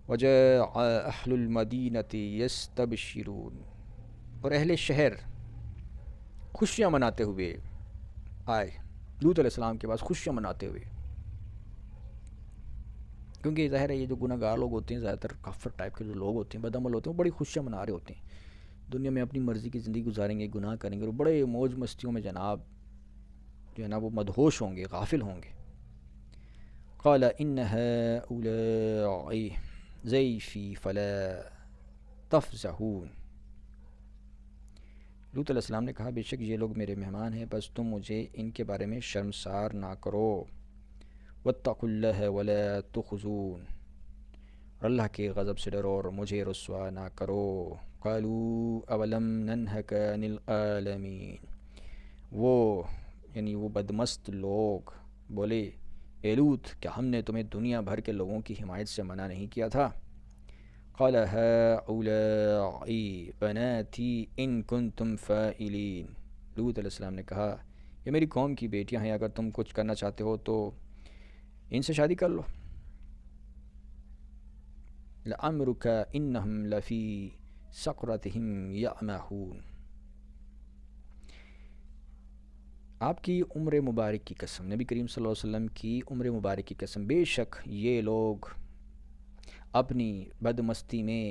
وَجَاءَ أَهْلُ الْمَدِينَةِ يَسْتَبْشِرُونَ، اور اہل شہر خوشیاں مناتے ہوئے آئے لوط علیہ السلام کے پاس، خوشیاں مناتے ہوئے، کیونکہ ظاہر ہے یہ جو گناہ گار لوگ ہوتے ہیں، زیادہ تر کافر ٹائپ کے جو لوگ ہوتے ہیں، بدعمل ہوتے ہیں، وہ بڑی خوشیاں منا رہے ہوتے ہیں، دنیا میں اپنی مرضی کی زندگی گزاریں گے، گناہ کریں گے، اور بڑے موج مستیوں میں جناب جو ہے نا وہ مدہوش ہوں گے، غافل ہوں گے۔ قال ان هؤلاء ضیفی فلا تفضحون، لوط علیہ السلام نے کہا بے شک یہ لوگ میرے مہمان ہیں، بس تم مجھے ان کے بارے میں شرمسار نہ کرو۔ واتقوا اللہ ولا تخزون، اور اللہ کے غضب سے ڈرو اور مجھے رسوا نہ کرو۔ قالوا اولم ننہک عن العالمین، وہ یعنی وہ بدمست لوگ بولے اے لوط کہ ہم نے تمہیں دنیا بھر کے لوگوں کی حمایت سے منع نہیں کیا تھا؟ قال هؤلاء بناتی ان کنتم فاعلین، لوط علیہ السلام نے کہا یہ میری قوم کی بیٹیاں ہیں، اگر تم کچھ کرنا چاہتے ہو تو ان سے شادی کر لو۔ لعمرک انہم لفی سقرتہم یعمہون، آپ کی عمر مبارک کی قسم، نبی کریم صلی اللہ علیہ وسلم کی عمر مبارک کی قسم، بے شک یہ لوگ اپنی بدمستی میں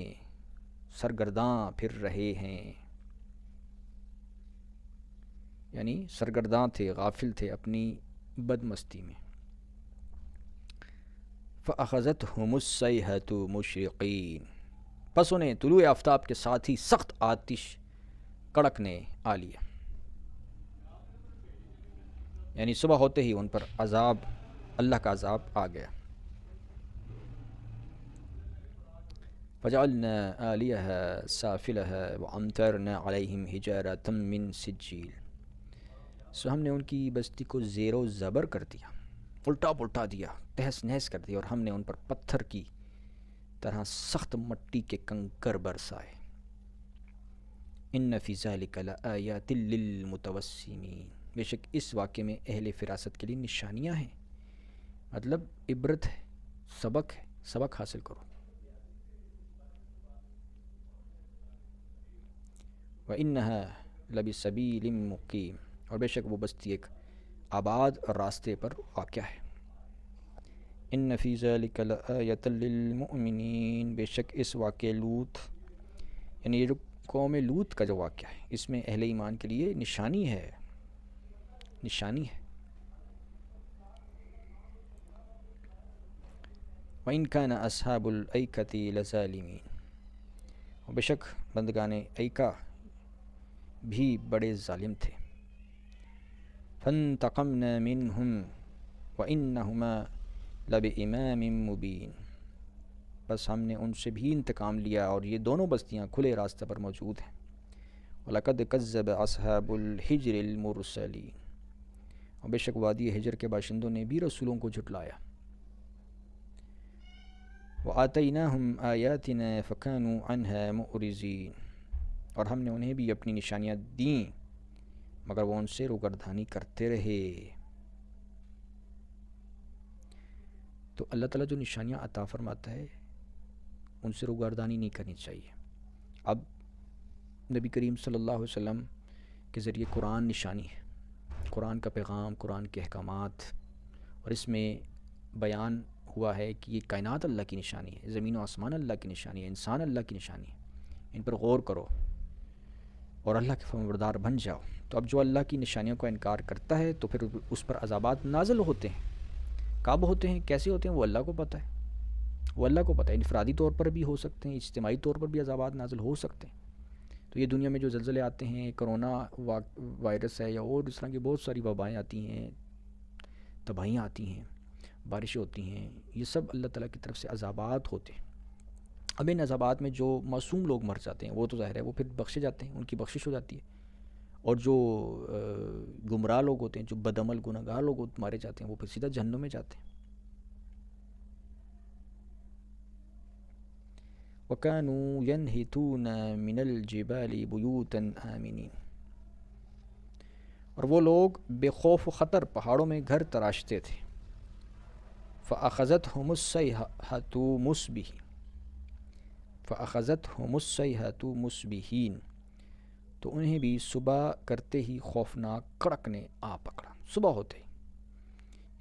سرگرداں پھر رہے ہیں، یعنی سرگرداں تھے، غافل تھے اپنی بدمستی میں۔ فَأَخَذَتْهُمُ الصَّيْحَةُ مُشْرِقِينَ، پس انہیں طلوع آفتاب کے ساتھ ہی سخت آتش کڑک نے آ لیا، یعنی صبح ہوتے ہی ان پر عذاب، اللہ کا عذاب آ گیا۔ فَجَعَلْنَا عَالِيَهَا سَافِلَهَا وَأَمْطَرْنَا عَلَيْهِمْ حِجَارَةً مِّن سِجِّيلٍ، سو ہم نے ان کی بستی کو زیر و زبر کر دیا، الٹا پلٹا دیا، تہس نہس کر دیا، اور ہم نے ان پر پتھر کی طرح سخت مٹی کے کنکر برسائے۔ ان فی ذلک لآیات للمتوسمین، بے شک اس واقعے میں اہل فراست کے لیے نشانیاں ہیں، مطلب عبرت ہے، سبق ہے، سبق حاصل کرو۔ وَإِنَّهَا لَبِسَبِيلٍ مُقِيمٍ، اور بے شک وہ بستی ایک آباد راستے پر واقع ہے۔ ان فی ذلک لآیۃ للمؤمنین، بے شک اس واقعے لوط، یعنی یہ جو قوم لوط کا جو واقعہ ہے اس میں اہل ایمان کے لیے نشانی ہے، نشانی ہے۔ وَإِنْ كَانَ أَصْحَابُ الْأَيْكَةِ لَظَالِمِينَ، اور بے شک بندگان ایکا بھی بڑے ظالم تھے۔ فَانْتَقَمْنَا مِنْهُمْ وَإِنَّهُمَا لَبِإِمَامٍ مُّبِينٍ، بس ہم نے ان سے بھی انتقام لیا اور یہ دونوں بستیاں کھلے راستے پر موجود ہیں۔ وَلَقَدْ كَذَّبَ أَصْحَابُ الْحِجْرِ الْمُرْسَلِينَ، اور بے شک وادی حجر کے باشندوں نے بھی رسولوں کو جھٹلایا۔ وَآتَيْنَاهُمْ آيَاتِنَا فَكَانُوا عَنْهَا مُعْرِضِينَ، اور ہم نے انہیں بھی اپنی نشانیاں دیں مگر وہ ان سے روگردانی کرتے رہے۔ تو اللہ تعالیٰ جو نشانیاں عطا فرماتا ہے ان سے روگردانی نہیں کرنی چاہیے۔ اب نبی کریم صلی اللہ علیہ وسلم کے ذریعے قرآن نشانی ہے، قرآن کا پیغام، قرآن کے احکامات، اور اس میں بیان ہوا ہے کہ یہ کائنات اللہ کی نشانی ہے، زمین و آسمان اللہ کی نشانی ہے، انسان اللہ کی نشانی ہے، ان پر غور کرو اور اللہ کے فرمانبردار بن جاؤ۔ تو اب جو اللہ کی نشانیوں کا انکار کرتا ہے تو پھر اس پر عذابات نازل ہوتے ہیں، کب ہوتے ہیں، کیسے ہوتے ہیں، وہ اللہ کو پتہ ہے، وہ اللہ کو پتہ ہے۔ انفرادی طور پر بھی ہو سکتے ہیں، اجتماعی طور پر بھی عذابات نازل ہو سکتے ہیں۔ تو یہ دنیا میں جو زلزلے آتے ہیں، کرونا وائرس ہے یا اور اس طرح کی بہت ساری وبائیں آتی ہیں، تباہیاں آتی ہیں، بارشیں ہوتی ہیں، یہ سب اللہ تعالیٰ کی طرف سے عذابات ہوتے ہیں۔ اب ان عذابات میں جو معصوم لوگ مر جاتے ہیں وہ تو ظاہر ہے وہ پھر بخشے جاتے ہیں، ان کی بخشش ہو جاتی ہے، اور جو گمراہ لوگ ہوتے ہیں، جو بدعمل گنہگار لوگ مارے جاتے ہیں، وہ پھر سیدھا جہنم میں جاتے ہیں۔ وَكَانُوا يَنْحِتُونَ مِنَ الْجِبَالِ بُيُوتًا آمِنِينَ، اور وہ لوگ بے خوف و خطر پہاڑوں میں گھر تراشتے تھے۔ فَأَخَذَتْهُمُ الصَّيْحَةُ مُصْبِحِينَ، فَأَخَذَتْهُمُ الصَّيْحَةُ مُصْبِحِينَ، تو انہیں بھی صبح کرتے ہی خوفناک کڑک نے آ پکڑا، صبح ہوتے ہی۔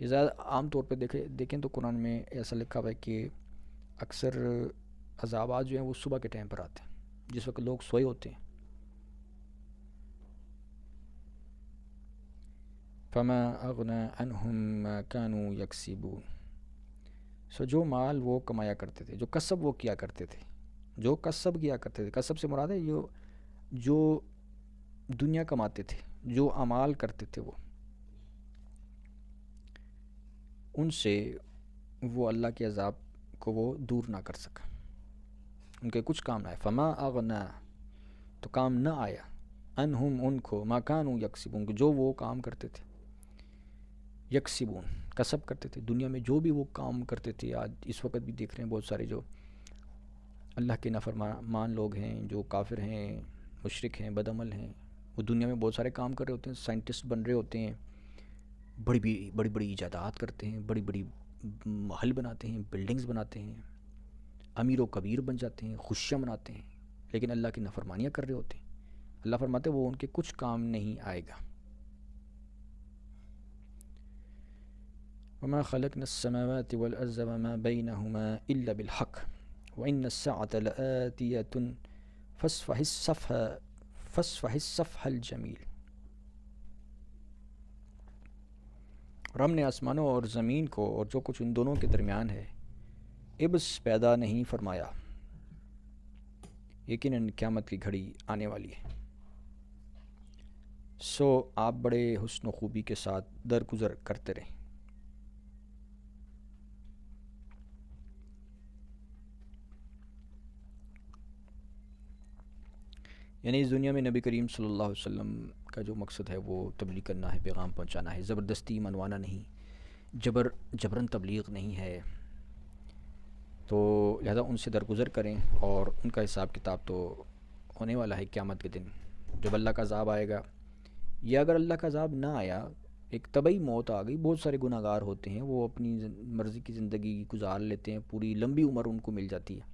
یہ زیادہ عام طور پہ دیکھیں تو قرآن میں ایسا لکھا ہوا ہے کہ اکثر عذابات جو ہیں وہ صبح کے ٹائم پر آتے ہیں، جس وقت لوگ سوئے ہوتے ہیں۔ فَمَا أَغْنَى عَنْهُمْ مَا كَانُوا يَكْسِبُونَ، سو جو مال وہ کمایا کرتے تھے، جو کسب وہ کیا کرتے تھے، جو کسب کیا کرتے تھے، کسب سے مراد ہے جو دنیا کماتے تھے، جو اعمال کرتے تھے، وہ ان سے وہ اللہ کے عذاب کو وہ دور نہ کر سکا، ان کے کچھ کام نہ آئے۔ فما اغنا، تو کام نہ آیا، انہم ان کو، ما کانوا یکسبون، جو وہ کام کرتے تھے، یکسبون کسب کرتے تھے، دنیا میں جو بھی وہ کام کرتے تھے۔ آج اس وقت بھی دیکھ رہے ہیں بہت سارے جو اللہ کے نافرمان لوگ ہیں، جو کافر ہیں، مشرک ہیں، بدعمل ہیں، وہ دنیا میں بہت سارے کام کر رہے ہوتے ہیں، سائنٹسٹ بن رہے ہوتے ہیں، بڑی بڑی ایجادات کرتے ہیں، بڑی بڑی محل بناتے ہیں، بلڈنگز بناتے ہیں، امیر و کبیر بن جاتے ہیں، خوشیاں مناتے ہیں، لیکن اللہ کی نافرمانیاں کر رہے ہوتے ہیں۔ اللہ فرماتے ہیں وہ ان کے کچھ کام نہیں آئے گا۔ وما خلقنا السماوات والارض وما بينهما الا بالحق وان الساعة لآتية فاصفح الصفح الجمیل، اور ہم نے آسمانوں اور زمین کو اور جو کچھ ان دونوں کے درمیان ہے عبث پیدا نہیں فرمایا، یقیناً قیامت کی گھڑی آنے والی ہے، سو آپ بڑے حسن و خوبی کے ساتھ درگزر کرتے رہیں۔ یعنی اس دنیا میں نبی کریم صلی اللہ علیہ وسلم کا جو مقصد ہے وہ تبلیغ کرنا ہے، پیغام پہنچانا ہے، زبردستی منوانا نہیں، جبرن تبلیغ نہیں ہے۔ تو لہذا ان سے درگزر کریں، اور ان کا حساب کتاب تو ہونے والا ہے قیامت کے دن، جب اللہ کا عذاب آئے گا، یا اگر اللہ کا عذاب نہ آیا، ایک طبعی موت آ گئی، بہت سارے گناہ گار ہوتے ہیں، وہ اپنی مرضی کی زندگی گزار لیتے ہیں، پوری لمبی عمر ان کو مل جاتی ہے،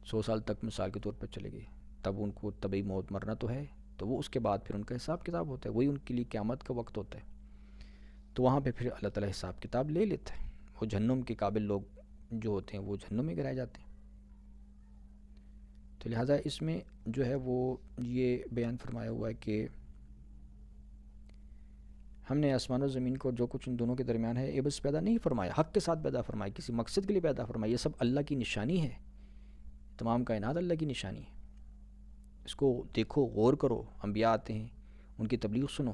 100 سال تک مثال کے طور پر چلے گئے، تب ان کو طبعی موت مرنا تو ہے، تو وہ اس کے بعد پھر ان کا حساب کتاب ہوتا ہے، وہی ان کے لیے قیامت کا وقت ہوتا ہے۔ تو وہاں پہ پھر اللہ تعالیٰ حساب کتاب لے لیتا ہے، وہ جہنم کے قابل لوگ جو ہوتے ہیں وہ جہنم میں گرائے جاتے ہیں۔ تو لہٰذا اس میں جو ہے وہ یہ بیان فرمایا ہوا ہے کہ ہم نے آسمان و زمین کو جو کچھ ان دونوں کے درمیان ہے عبث پیدا نہیں فرمایا، حق کے ساتھ پیدا فرمایا، کسی مقصد کے لیے پیدا فرمایا، یہ سب اللہ کی نشانی ہے، تمام کائنات اللہ کی نشانی ہے، اس کو دیکھو، غور کرو، انبیاء آتے ہیں ان کی تبلیغ سنو،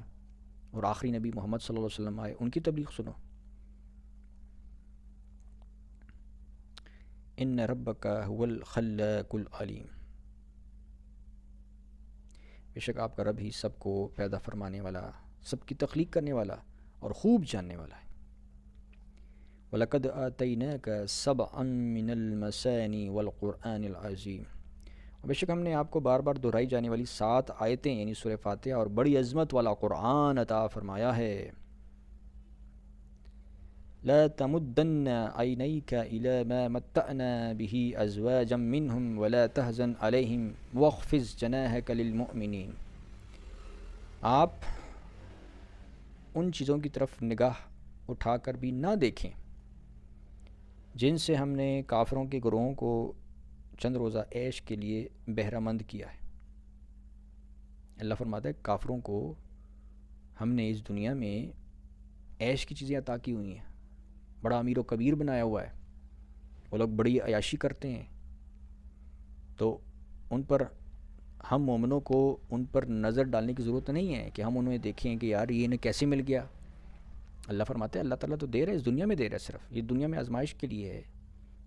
اور آخری نبی محمد صلی اللہ علیہ وسلم آئے ان کی تبلیغ سنو۔ ان ربک هو الخلاق العلیم، بے شک آپ کا رب ہی سب کو پیدا فرمانے والا، سب کی تخلیق کرنے والا اور خوب جاننے والا ہے۔ وَلَقَدْ آتَيْنَاكَ سَبْعًا مِّنَ الْمَثَانِي وَالْقُرْآنِ الْعَظِيمِ، اور بے شک ہم نے آپ کو بار بار دہرائی جانے والی 7 آیتیں یعنی سورہ فاتحہ اور بڑی عظمت والا قرآن عطا فرمایا ہے۔ لا تمدن عینیک الی ما متعنا به ازواجا منهم ولا تحزن علیہم واخفض جناحک للمؤمنین، آپ ان چیزوں کی طرف نگاہ اٹھا کر بھی نہ دیکھیں جن سے ہم نے کافروں کے گروہوں کو چند روزہ عیش کے لیے بہرہ مند کیا ہے۔ اللہ فرماتا ہے کافروں کو ہم نے اس دنیا میں عیش کی چیزیں عطا کی ہوئی ہیں، بڑا امیر و کبیر بنایا ہوا ہے، وہ لوگ بڑی عیاشی کرتے ہیں، تو ان پر ہم مومنوں کو ان پر نظر ڈالنے کی ضرورت نہیں ہے کہ ہم انہیں دیکھیں کہ یار یہ انہیں کیسے مل گیا۔ اللہ فرماتے ہیں اللہ تعالیٰ تو دے رہا ہے، اس دنیا میں دے رہا ہے، صرف یہ دنیا میں آزمائش کے لیے ہے،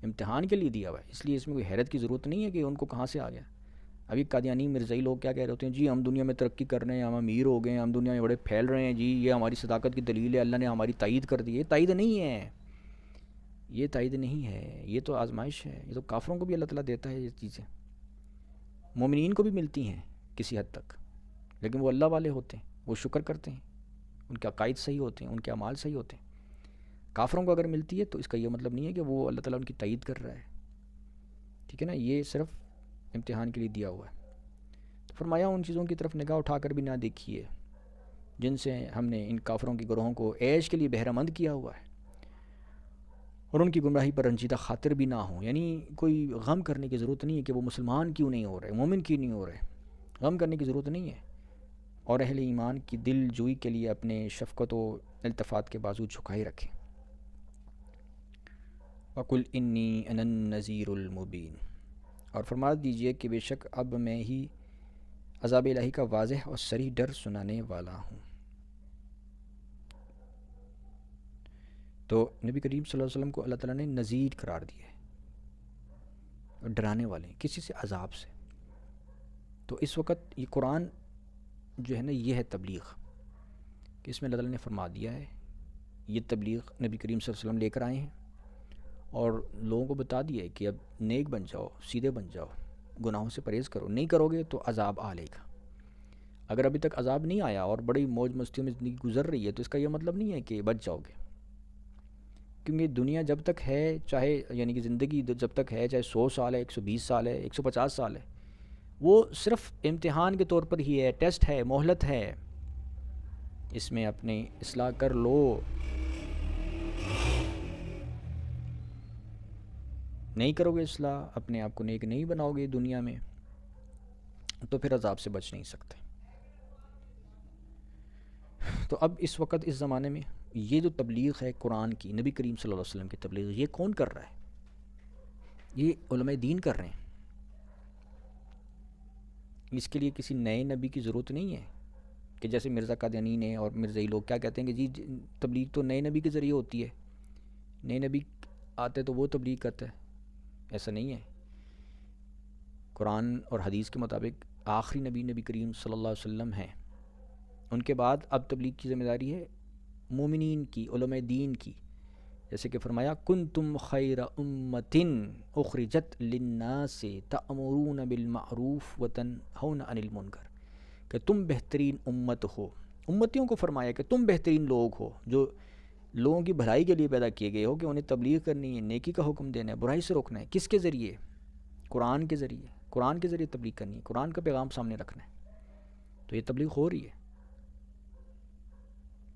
امتحان کے لیے دیا ہوا ہے، اس لیے اس میں کوئی حیرت کی ضرورت نہیں ہے کہ ان کو کہاں سے آ گیا۔ ابھی قادیانی مرزائی لوگ کیا کہہ رہے ہوتے ہیں، جی ہم دنیا میں ترقی کر رہے ہیں، ہم امیر ہو گئے ہیں، ہم دنیا میں بڑے پھیل رہے ہیں، جی یہ ہماری صداقت کی دلیل ہے، اللہ نے ہماری تائید کر دی ہے۔ یہ تائید نہیں ہے، یہ تائید نہیں ہے، یہ تو آزمائش ہے، یہ تو کافروں کو بھی اللہ تعالیٰ دیتا ہے یہ چیزیں، مومنین کو بھی ملتی ہیں کسی حد تک، لیکن وہ اللہ والے ہوتے ہیں، وہ شکر کرتے ہیں، ان کے عقائد صحیح ہوتے ہیں، ان کے اعمال صحیح ہوتے ہیں۔ کافروں کو اگر ملتی ہے تو اس کا یہ مطلب نہیں ہے کہ وہ اللہ تعالیٰ ان کی تائید کر رہا ہے، ٹھیک ہے نا، یہ صرف امتحان کے لیے دیا ہوا ہے۔ تو فرمایا ان چیزوں کی طرف نگاہ اٹھا کر بھی نہ دیکھیے جن سے ہم نے ان کافروں کے گروہوں کو عیش کے لیے بہرہ مند کیا ہوا ہے، اور ان کی گمراہی پر رنجیدہ خاطر بھی نہ ہوں، یعنی کوئی غم کرنے کی ضرورت نہیں ہے کہ وہ مسلمان کیوں نہیں ہو رہے، مومن کیوں نہیں ہو رہے، غم کرنے کی ضرورت نہیں ہے، اور اہل ایمان کی دل جوئی کے لیے اپنے شفقت و التفات کے بازو جھکائے رکھیں۔ وَقُلْ إِنِّي أَنَا النَّذِيرُ الْمُبِينُ، اور فرما دیجئے کہ بے شک اب میں ہی عذاب الہی کا واضح اور صریح ڈر سنانے والا ہوں۔ تو نبی کریم صلی اللہ علیہ وسلم کو اللہ تعالیٰ نے نذیر قرار دیا ہے، اور ڈرانے والے ہیں کسی سے، عذاب سے۔ تو اس وقت یہ قرآن جو ہے نا، یہ ہے تبلیغ، کہ اس میں اللہ تعالیٰ نے فرما دیا ہے، یہ تبلیغ نبی کریم صلی اللہ علیہ وسلم لے کر آئے ہیں، اور لوگوں کو بتا دیا ہے کہ اب نیک بن جاؤ، سیدھے بن جاؤ، گناہوں سے پرہیز کرو، نہیں کرو گے تو عذاب آ لے گا۔ اگر ابھی تک عذاب نہیں آیا اور بڑی موج مستیوں میں زندگی گزر رہی ہے تو اس کا یہ مطلب نہیں ہے کہ بچ جاؤ گے، کیونکہ دنیا جب تک ہے، چاہے یعنی کہ زندگی جب تک ہے، چاہے 100 سال ہے، 120 سال ہے، 150 سال ہے، وہ صرف امتحان کے طور پر ہی ہے، ٹیسٹ ہے، مہلت ہے، اس میں اپنی اصلاح کر لو، نہیں کرو گے اصلاح، اپنے آپ کو نیک نہیں بناؤ گے دنیا میں، تو پھر عذاب سے بچ نہیں سکتے۔ تو اب اس وقت اس زمانے میں یہ جو تبلیغ ہے قرآن کی، نبی کریم صلی اللہ علیہ وسلم کی تبلیغ، یہ کون کر رہا ہے؟ یہ علماء دین کر رہے ہیں۔ اس کے لیے کسی نئے نبی کی ضرورت نہیں ہے، کہ جیسے مرزا قادیانی نے اور مرزائی لوگ کیا کہتے ہیں کہ جی تبلیغ تو نئے نبی کے ذریعے ہوتی ہے، نئے نبی آتے تو وہ تبلیغ کرتا ہے، ایسا نہیں ہے۔ قرآن اور حدیث کے مطابق آخری نبی نبی کریم صلی اللہ علیہ وسلم ہیں، ان کے بعد اب تبلیغ کی ذمہ داری ہے مومنین کی، علماء دین کی، جیسے کہ فرمایا کنتم خیر امۃ اخرجت للناس تأمرون بالمعروف وتنہون عن المنکر، کہ تم بہترین امت ہو، امتیوں کو فرمایا کہ تم بہترین لوگ ہو جو لوگوں کی بھلائی کے لیے پیدا کیے گئے ہو، کہ انہیں تبلیغ کرنی ہے، نیکی کا حکم دینا ہے، برائی سے روکنا ہے، کس کے ذریعے؟ قرآن کے ذریعے، قرآن کے ذریعے تبلیغ کرنی ہے، قرآن کا پیغام سامنے رکھنا ہے، تو یہ تبلیغ ہو رہی ہے۔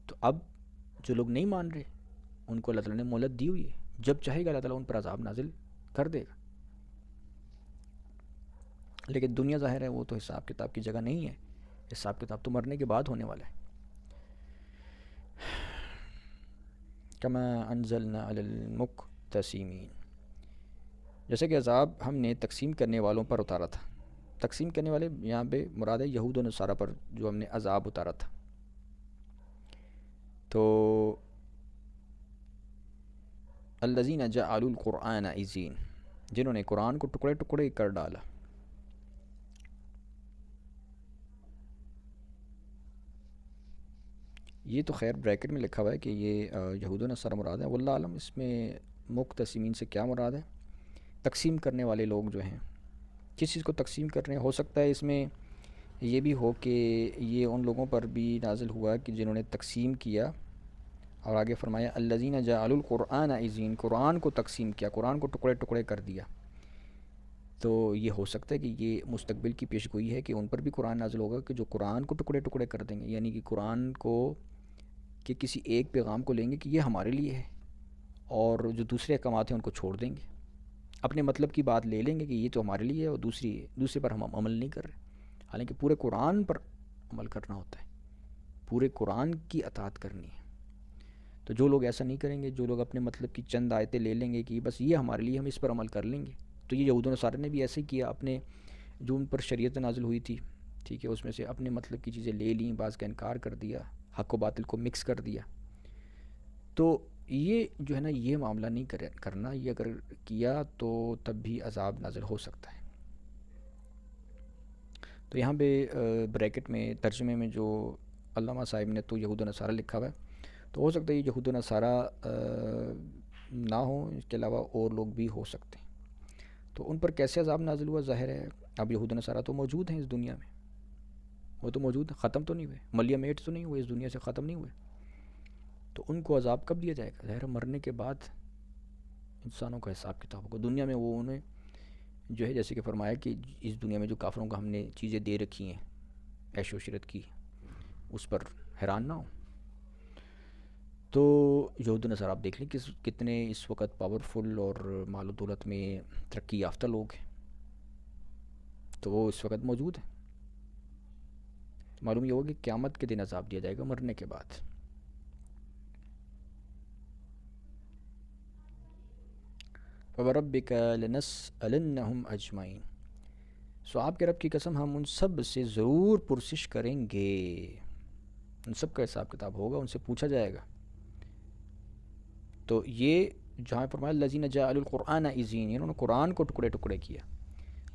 تو اب جو لوگ نہیں مان رہے ان کو اللہ تعالیٰ نے مہلت دی ہوئی ہے، جب چاہے گا اللہ تعالیٰ ان پر عذاب نازل کر دے گا، لیکن دنیا ظاہر ہے وہ تو حساب کتاب کی جگہ نہیں ہے، حساب کتاب تو مرنے کے بعد ہونے والا ہے۔ کما انزلنا علی المقتسمین، جیسے کہ عذاب ہم نے تقسیم کرنے والوں پر اتارا تھا، تقسیم کرنے والے یہاں پہ مراد ہے یہود و نصارہ پر جو ہم نے عذاب اتارا تھا۔ تو الذین جعلوا القرآن عضین، جنہوں نے قرآن کو ٹکڑے ٹکڑے کر ڈالا۔ یہ تو خیر بریکٹ میں لکھا ہوا ہے کہ یہ یہود و نصارہ مراد ہے، واللہ عالم اس میں مقتسمین سے کیا مراد ہے، تقسیم کرنے والے لوگ جو ہیں، کس چیز کو تقسیم کر رہے ہیں، ہو سکتا ہے اس میں یہ بھی ہو کہ یہ ان لوگوں پر بھی نازل ہوا کہ جنہوں نے تقسیم کیا، اور آگے فرمایا الذین جعلوا القرآن عضین، قرآن کو تقسیم کیا، قرآن کو ٹکڑے ٹکڑے کر دیا، تو یہ ہو سکتا ہے کہ یہ مستقبل کی پیش گوئی ہے کہ ان پر بھی قرآن نازل ہوگا کہ جو قرآن کو ٹکڑے ٹکڑے کر دیں گے، یعنی کہ قرآن کو کہ کسی ایک پیغام کو لیں گے کہ یہ ہمارے لیے ہے، اور جو دوسرے احکامات ہیں ان کو چھوڑ دیں گے، اپنے مطلب کی بات لے لیں گے کہ یہ تو ہمارے لیے ہے اور دوسرے پر ہم عمل نہیں کر رہے، حالانکہ پورے قرآن پر عمل کرنا ہوتا ہے، پورے قرآن کی اطاعت کرنی ہے۔ تو جو لوگ ایسا نہیں کریں گے، جو لوگ اپنے مطلب کی چند آیتیں لے لیں گے کہ بس یہ ہمارے لیے، ہم اس پر عمل کر لیں گے، تو یہ یہود و نصارہ نے بھی ایسے ہی کیا، اپنے جو ان پر شریعت نازل ہوئی تھی، ٹھیک ہے، اس میں سے اپنے مطلب کی چیزیں لے لیں، بعض کا انکار کر دیا، حق و باطل کو مکس کر دیا۔ تو یہ جو ہے نا، یہ معاملہ نہیں کرنا، یہ اگر کیا تو تب بھی عذاب نازل ہو سکتا ہے۔ تو یہاں پہ بریکٹ میں ترجمے میں جو علامہ صاحب نے تو یہود و نصارہ لکھا ہوا ہے، تو ہو سکتا ہے یہ یہود و نصارہ نہ ہوں، اس کے علاوہ اور لوگ بھی ہو سکتے ہیں۔ تو ان پر کیسے عذاب نازل ہوا؟ ظاہر ہے اب یہود و نصارہ تو موجود ہیں اس دنیا میں، وہ تو موجود ہیں، ختم تو نہیں ہوئے، ملیہ میٹ تو نہیں ہوئے، اس دنیا سے ختم نہیں ہوئے، تو ان کو عذاب کب دیا جائے گا؟ ظاہر مرنے کے بعد انسانوں کا حساب کتاب ہوگا۔ دنیا میں وہ انہیں جو ہے جیسے کہ فرمایا کہ اس دنیا میں جو کافروں کو ہم نے چیزیں دے رکھی ہیں عیش و عشرت کی، اس پر حیران نہ ہو۔ تو یہود و نصارہ آپ دیکھ لیں کہ کتنے اس وقت پاورفل اور مال و دولت میں ترقی یافتہ لوگ ہیں، تو وہ اس وقت موجود ہیں۔ معلوم یہ ہوگا کہ قیامت کے دن عذاب دیا جائے گا مرنے کے بعد۔ فَوَرَبِّكَ لَنَسْأَلَنَّهُمْ أَجْمَعِينَ، سو آپ کے رب کی قسم ہم ان سب سے ضرور پرسش کریں گے، ان سب کا حساب کتاب ہوگا، ان سے پوچھا جائے گا۔ تو یہ جہاں فرمایا الذین جعلوا القرآن عضین، انہوں نے قرآن کو ٹکڑے ٹکڑے کیا۔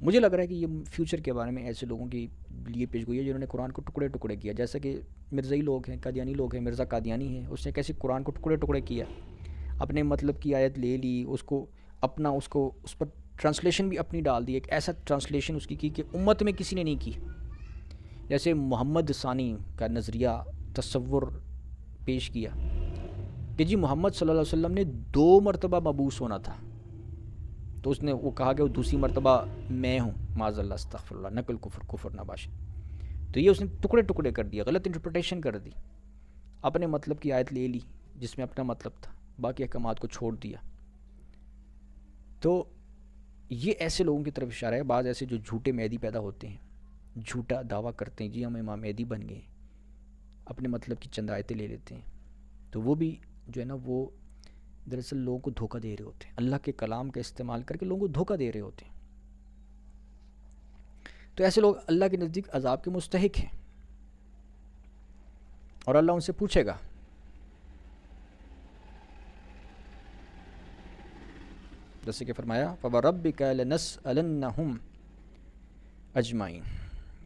مجھے لگ رہا ہے کہ یہ فیوچر کے بارے میں ایسے لوگوں کی لیے پیش گوئی ہے جنہوں نے قرآن کو ٹکڑے ٹکڑے کیا، جیسا کہ مرزائی لوگ ہیں، قادیانی لوگ ہیں، مرزا قادیانی ہے، اس نے کیسے قرآن کو ٹکڑے ٹکڑے کیا، اپنے مطلب کی آیت لے لی، اس کو اپنا اس پر ٹرانسلیشن بھی اپنی ڈال دی، ایک ایسا ٹرانسلیشن اس کی کہ امت میں کسی نے نہیں کی، جیسے محمد ثانی کا نظریہ تصور پیش کیا کہ جی محمد صلی اللہ علیہ وسلم نے 2 مرتبہ مبعوث ہونا تھا، تو اس نے وہ کہا کہ وہ دوسری مرتبہ میں ہوں، معاذ اللہ استغفر اللہ، نقل کفر نباشد، تو یہ اس نے ٹکڑے ٹکڑے کر دیا، غلط انٹرپریٹیشن کر دی، اپنے مطلب کی آیت لے لی جس میں اپنا مطلب تھا، باقی احکامات کو چھوڑ دیا۔ تو یہ ایسے لوگوں کی طرف اشارہ ہے، بعض ایسے جو جھوٹے مہدی پیدا ہوتے ہیں، جھوٹا دعویٰ کرتے ہیں جی ہم امام مہدی بن گئے، اپنے مطلب کی چند آیتیں لے لیتے ہیں، تو وہ بھی جو ہے نا وہ دراصل لوگوں کو دھوکہ دے رہے ہوتے ہیں، اللہ کے کلام کا استعمال کر کے لوگوں کو دھوکہ دے رہے ہوتے ہیں۔ تو ایسے لوگ اللہ کے نزدیک عذاب کے مستحق ہیں، اور اللہ ان سے پوچھے گا۔ جیسے کہ فرمایا فَوَرَبِّكَ لَنَسْأَلَنَّهُمْ أَجْمَعِينَ،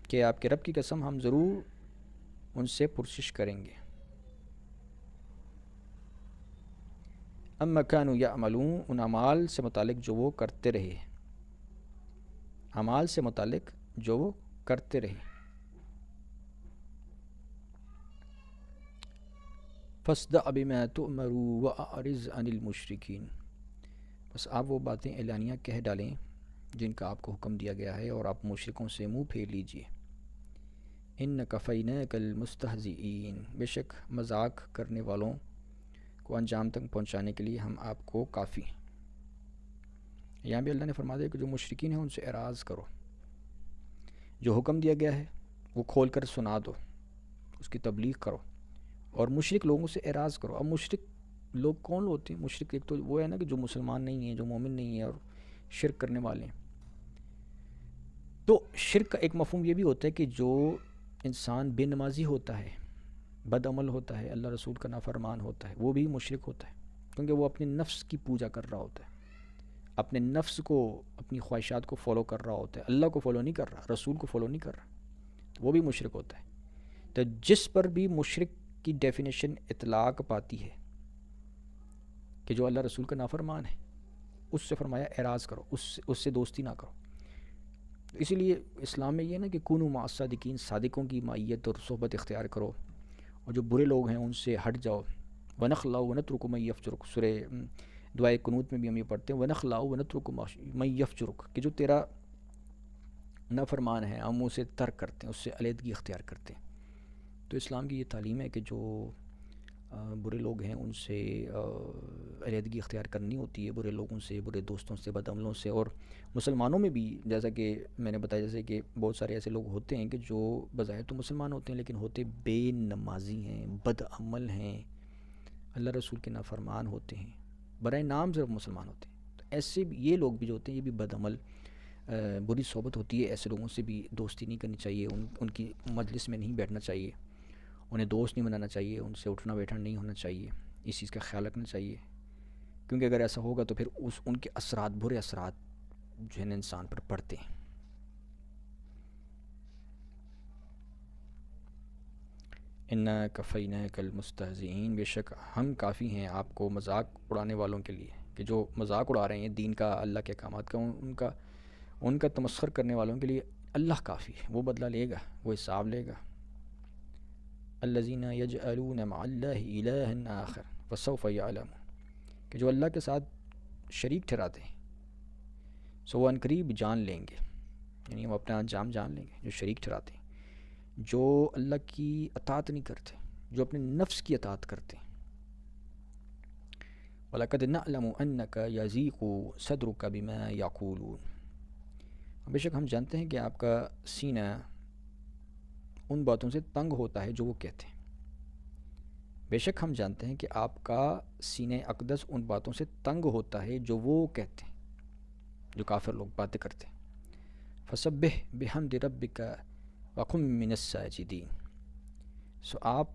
کہ آپ کے رب کی قسم ہم ضرور ان سے پرسش کریں گے۔ اما كانوا يعملون، ان اعمال سے متعلق جو وہ کرتے رہے، اعمال سے متعلق جو وہ کرتے رہے۔ فَاصْدَعْ بِمَا تُؤْمَرُ وَأَعْرِضْ عَنِ الْمُشْرِكِينَ، بس آپ وہ باتیں اعلانیہ کہہ ڈالیں جن کا آپ کو حکم دیا گیا ہے، اور آپ مشرکوں سے منہ پھیر لیجئے۔ إِنَّ كَفَيْنَاكَ الْمُسْتَهْزِئِينَ، بے شک مذاق کرنے والوں کو انجام تک پہنچانے کے لیے ہم آپ کو کافی ہیں۔ یہاں بھی اللہ نے فرما دیا کہ جو مشرکین ہیں ان سے اعراض کرو، جو حکم دیا گیا ہے وہ کھول کر سنا دو، اس کی تبلیغ کرو، اور مشرک لوگوں سے اعراض کرو۔ اب مشرک لوگ کون ہوتے ہیں؟ مشرک ایک تو وہ ہے نا کہ جو مسلمان نہیں ہیں، جو مومن نہیں ہیں اور شرک کرنے والے ہیں۔ تو شرک کا ایک مفہوم یہ بھی ہوتا ہے کہ جو انسان بے نمازی ہوتا ہے، بد عمل ہوتا ہے، اللہ رسول کا نافرمان ہوتا ہے، وہ بھی مشرک ہوتا ہے، کیونکہ وہ اپنے نفس کی پوجا کر رہا ہوتا ہے، اپنے نفس کو، اپنی خواہشات کو فالو کر رہا ہوتا ہے، اللہ کو فالو نہیں کر رہا، رسول کو فالو نہیں کر رہا، تو وہ بھی مشرک ہوتا ہے۔ تو جس پر بھی مشرک کی ڈیفینیشن اطلاق پاتی ہے کہ جو اللہ رسول کا نافرمان ہے، اس سے فرمایا اعراض کرو، اس سے دوستی نہ کرو۔ اسی لیے اسلام میں یہ ہے نا کہ کونوا مع الصادقین، صادقوں کی معیت اور صحبت اختیار کرو، اور جو برے لوگ ہیں ان سے ہٹ جاؤ۔ وَنَخْلَعُ وَنَتْرُكُ مَن يَفْجُرُكَ، سورہ دعائے قنوت میں بھی ہم یہ پڑھتے ہیں وَنَخْلَعُ وَنَتْرُكُ مَن يَفْجُرُكَ، کہ جو تیرا نافرمان ہے ہم اسے ترک کرتے ہیں، اس سے علیحدگی اختیار کرتے ہیں۔ تو اسلام کی یہ تعلیم ہے کہ جو برے لوگ ہیں ان سے علیحدگی اختیار کرنی ہوتی ہے، برے لوگوں سے، برے دوستوں سے، بد عملوں سے. اور مسلمانوں میں بھی جیسا کہ میں نے بتایا، جیسے کہ بہت سارے ایسے لوگ ہوتے ہیں کہ جو بظاہر تو مسلمان ہوتے ہیں لیکن ہوتے بے نمازی ہیں، بد عمل ہیں، اللہ رسول کے نافرمان ہوتے ہیں، برائے نام صرف مسلمان ہوتے ہیں. تو ایسے بھی یہ لوگ بھی جو ہوتے ہیں یہ بھی بد عمل، بری صحبت ہوتی ہے. ایسے لوگوں سے بھی دوستی نہیں کرنی چاہیے، ان کی مجلس میں نہیں بیٹھنا چاہیے، انہیں دوست نہیں بنانا چاہیے، ان سے اٹھنا بیٹھنا نہیں ہونا چاہیے. اس چیز کا خیال رکھنا چاہیے، کیونکہ اگر ایسا ہوگا تو پھر ان کے اثرات، برے اثرات جو ہے نا انسان پر پڑتے ہیں. انا کفینہ کل مستہزئین، بے شک ہم کافی ہیں آپ کو مذاق اڑانے والوں کے لیے، کہ جو مذاق اڑا رہے ہیں دین کا، اللہ کے احکامات کا، ان کا تمسخر کرنے والوں کے لیے اللہ کافی ہے. وہ بدلہ لے گا، وہ حساب لے گا. الذین یجعلون مع اللہ الہا آخر فسوف یعلمون، کہ جو اللہ کے ساتھ شریک ٹھہراتے ہیں سو وہ عنقریب جان لیں گے، یعنی وہ اپنا انجام جان لیں گے. جو شریک ٹھہراتے ہیں، جو اللہ کی اطاعت نہیں کرتے، جو اپنے نفس کی اطاعت کرتے ہیں. وَلَقَدْ نَعْلَمُ أَنَّكَ يَضِيقُ صَدْرُكَ بِمَا يَقُولُونَ، بے شک ہم جانتے ہیں کہ آپ کا سینہ ان باتوں سے تنگ ہوتا ہے جو وہ کہتے ہیں. بے شک ہم جانتے ہیں کہ آپ کا سینہ اقدس ان باتوں سے تنگ ہوتا ہے جو وہ کہتے ہیں، جو کافر لوگ باتیں کرتے ہیں. فسبح بحمد ربک وکن من الساجدین، سو آپ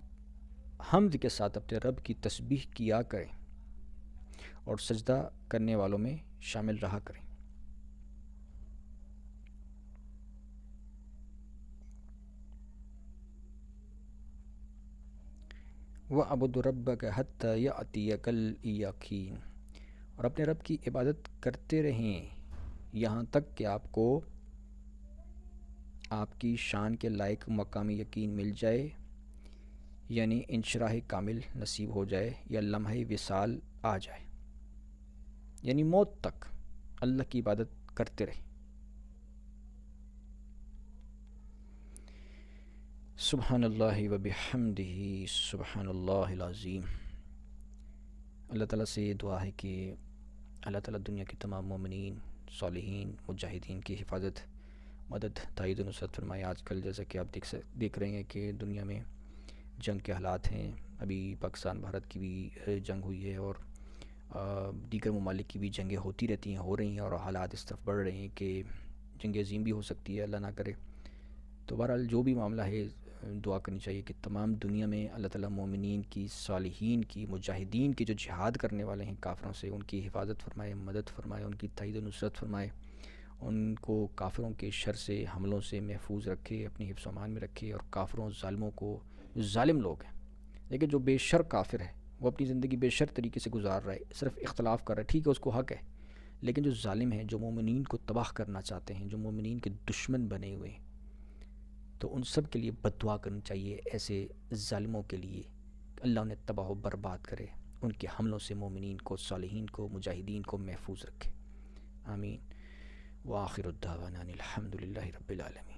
حمد کے ساتھ اپنے رب کی تسبیح کیا کریں اور سجدہ کرنے والوں میں شامل رہا کریں. وَعْبُدْ رَبَّكَ حَتَّى يَأْتِيَكَ الْيَقِينُ، اور اپنے رب کی عبادت کرتے رہیں یہاں تک کہ آپ کو آپ کی شان کے لائق مقامی یقین مل جائے، یعنی انشراح کامل نصیب ہو جائے یا لمحہ وصال آ جائے، یعنی موت تک اللہ کی عبادت کرتے رہیں. سبحان اللہ وبحمدہ، سبحان اللہ العظیم. اللہ تعالیٰ سے یہ دعا ہے کہ اللہ تعالیٰ دنیا کے تمام مومنین، صالحین، مجاہدین کی حفاظت، مدد، تائید و نصرت فرمائے. آج کل جیسا کہ آپ دیکھ رہے ہیں کہ دنیا میں جنگ کے حالات ہیں. ابھی پاکستان بھارت کی بھی جنگ ہوئی ہے، اور دیگر ممالک کی بھی جنگیں ہوتی رہتی ہیں، ہو رہی ہیں، اور حالات اس طرف بڑھ رہے ہیں کہ جنگ عظیم بھی ہو سکتی ہے، اللہ نہ کرے. تو بہرحال جو بھی معاملہ ہے دعا کرنی چاہیے کہ تمام دنیا میں اللہ تعالیٰ مومنین کی، صالحین کی، مجاہدین کی، جو جہاد کرنے والے ہیں کافروں سے، ان کی حفاظت فرمائے، مدد فرمائے، ان کی تائید و نصرت فرمائے، ان کو کافروں کے شر سے، حملوں سے محفوظ رکھے، اپنی حفظ و امان میں رکھے. اور کافروں، ظالموں کو، جو ظالم لوگ ہیں لیکن جو بے شر کافر ہے، وہ اپنی زندگی بے شر طریقے سے گزار رہا ہے، صرف اختلاف کر رہا ہے، ٹھیک ہے اس کو حق ہے، لیکن جو ظالم ہیں، جو مومنین کو تباہ کرنا چاہتے ہیں، جو مومنین کے دشمن بنے ہوئے ہیں، تو ان سب کے لیے بد دعا کرنی چاہیے. ایسے ظالموں کے لیے اللہ انہیں تباہ و برباد کرے، ان کے حملوں سے مومنین کو، صالحین کو، مجاہدین کو محفوظ رکھے. آمین. وآخر الدعوانا الحمد للہ رب العالمین.